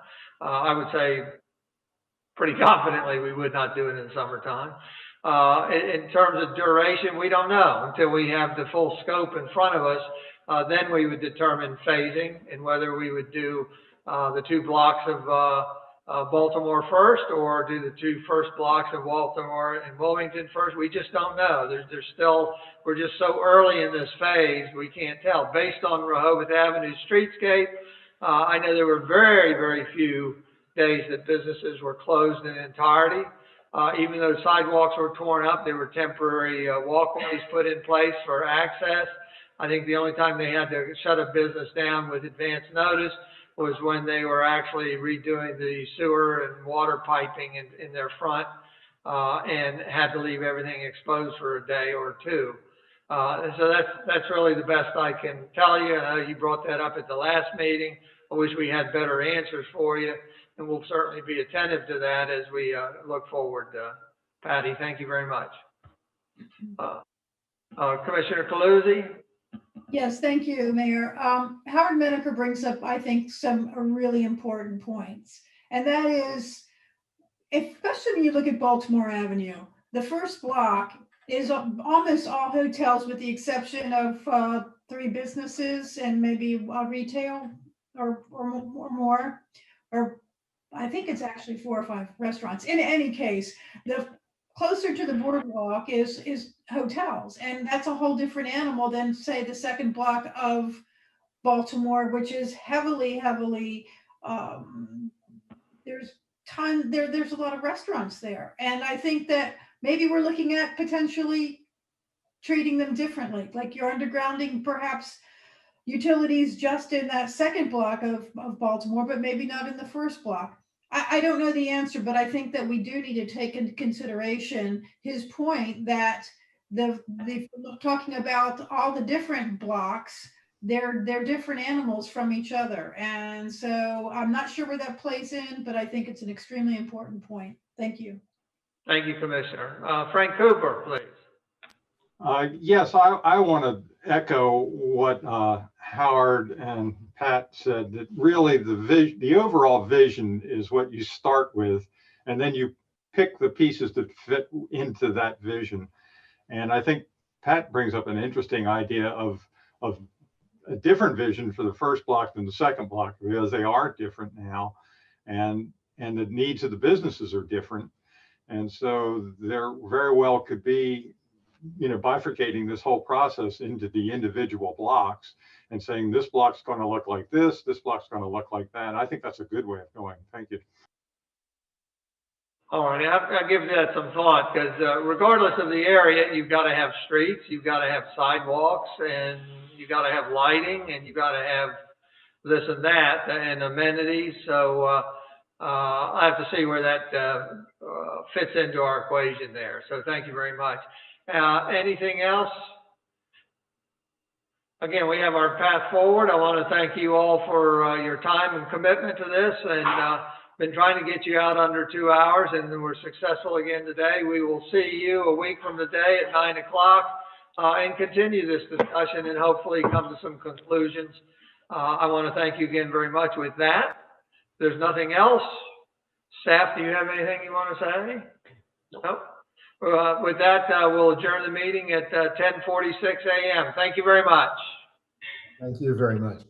I would say pretty confidently we would not do it in the summertime. In terms of duration, we don't know until we have the full scope in front of us. Then we would determine phasing and whether we would do the 2 blocks of Baltimore first, or do the 2 first blocks of Baltimore and Wilmington first. We just don't know. We're just so early in this phase, we can't tell. Based on Rehoboth Avenue Streetscape, I know there were very, very few days that businesses were closed in entirety. Even though sidewalks were torn up, there were temporary walkways put in place for access. I think the only time they had to shut a business down with advance notice was when they were actually redoing the sewer and water piping in their front and had to leave everything exposed for a day or 2. So that's really the best I can tell you. I know you brought that up at the last meeting. I wish we had better answers for you, and we'll certainly be attentive to that as we look forward. Patty, thank you very much. Commissioner Calusi. Yes, thank you, Mayor. Howard Menaker brings up, I think, some really important points. And that is, especially when you look at Baltimore Avenue, the first block is almost all hotels with the exception of 3 businesses and maybe retail or more. Or I think it's actually 4 or 5 restaurants. In any case, the closer to the boardwalk is hotels, and that's a whole different animal than, say, the second block of Baltimore, which is heavily there's a lot of restaurants there, and I think that maybe we're looking at potentially treating them differently, like you're undergrounding perhaps utilities just in that second block of Baltimore, but maybe not in the first block. I don't know the answer, but I think that we do need to take into consideration his point that the talking about all the different blocks, they're different animals from each other. And so I'm not sure where that plays in, but I think it's an extremely important point. Thank you. Thank you, Commissioner. Frank Cooper, please. Yes, I want to echo what Howard and Pat said, that really the overall vision is what you start with, and then you pick the pieces that fit into that vision. And I think Pat brings up an interesting idea of a different vision for the first block than the second block, because they are different now, and the needs of the businesses are different. And so there very well could be, bifurcating this whole process into the individual blocks and saying this block's going to look like this block's going to look like that. I think that's a good way of going. Thank you. All right, I'll give that some thought, because regardless of the area, you've got to have streets, you've got to have sidewalks, and you got to have lighting, and you got to have this and that, and amenities. So I have to see where that fits into our equation there. So thank you very much. Anything else? Again, we have our path forward. I want to thank you all for your time and commitment to this, and been trying to get you out under 2 hours, and we're successful again today. We will see you a week from today at 9 o'clock and continue this discussion and hopefully come to some conclusions. I want to thank you again very much with that. If there's nothing else, staff, do you have anything you want to say? Nope. With that, we'll adjourn the meeting at 10:46 a.m. Thank you very much. Thank you very much.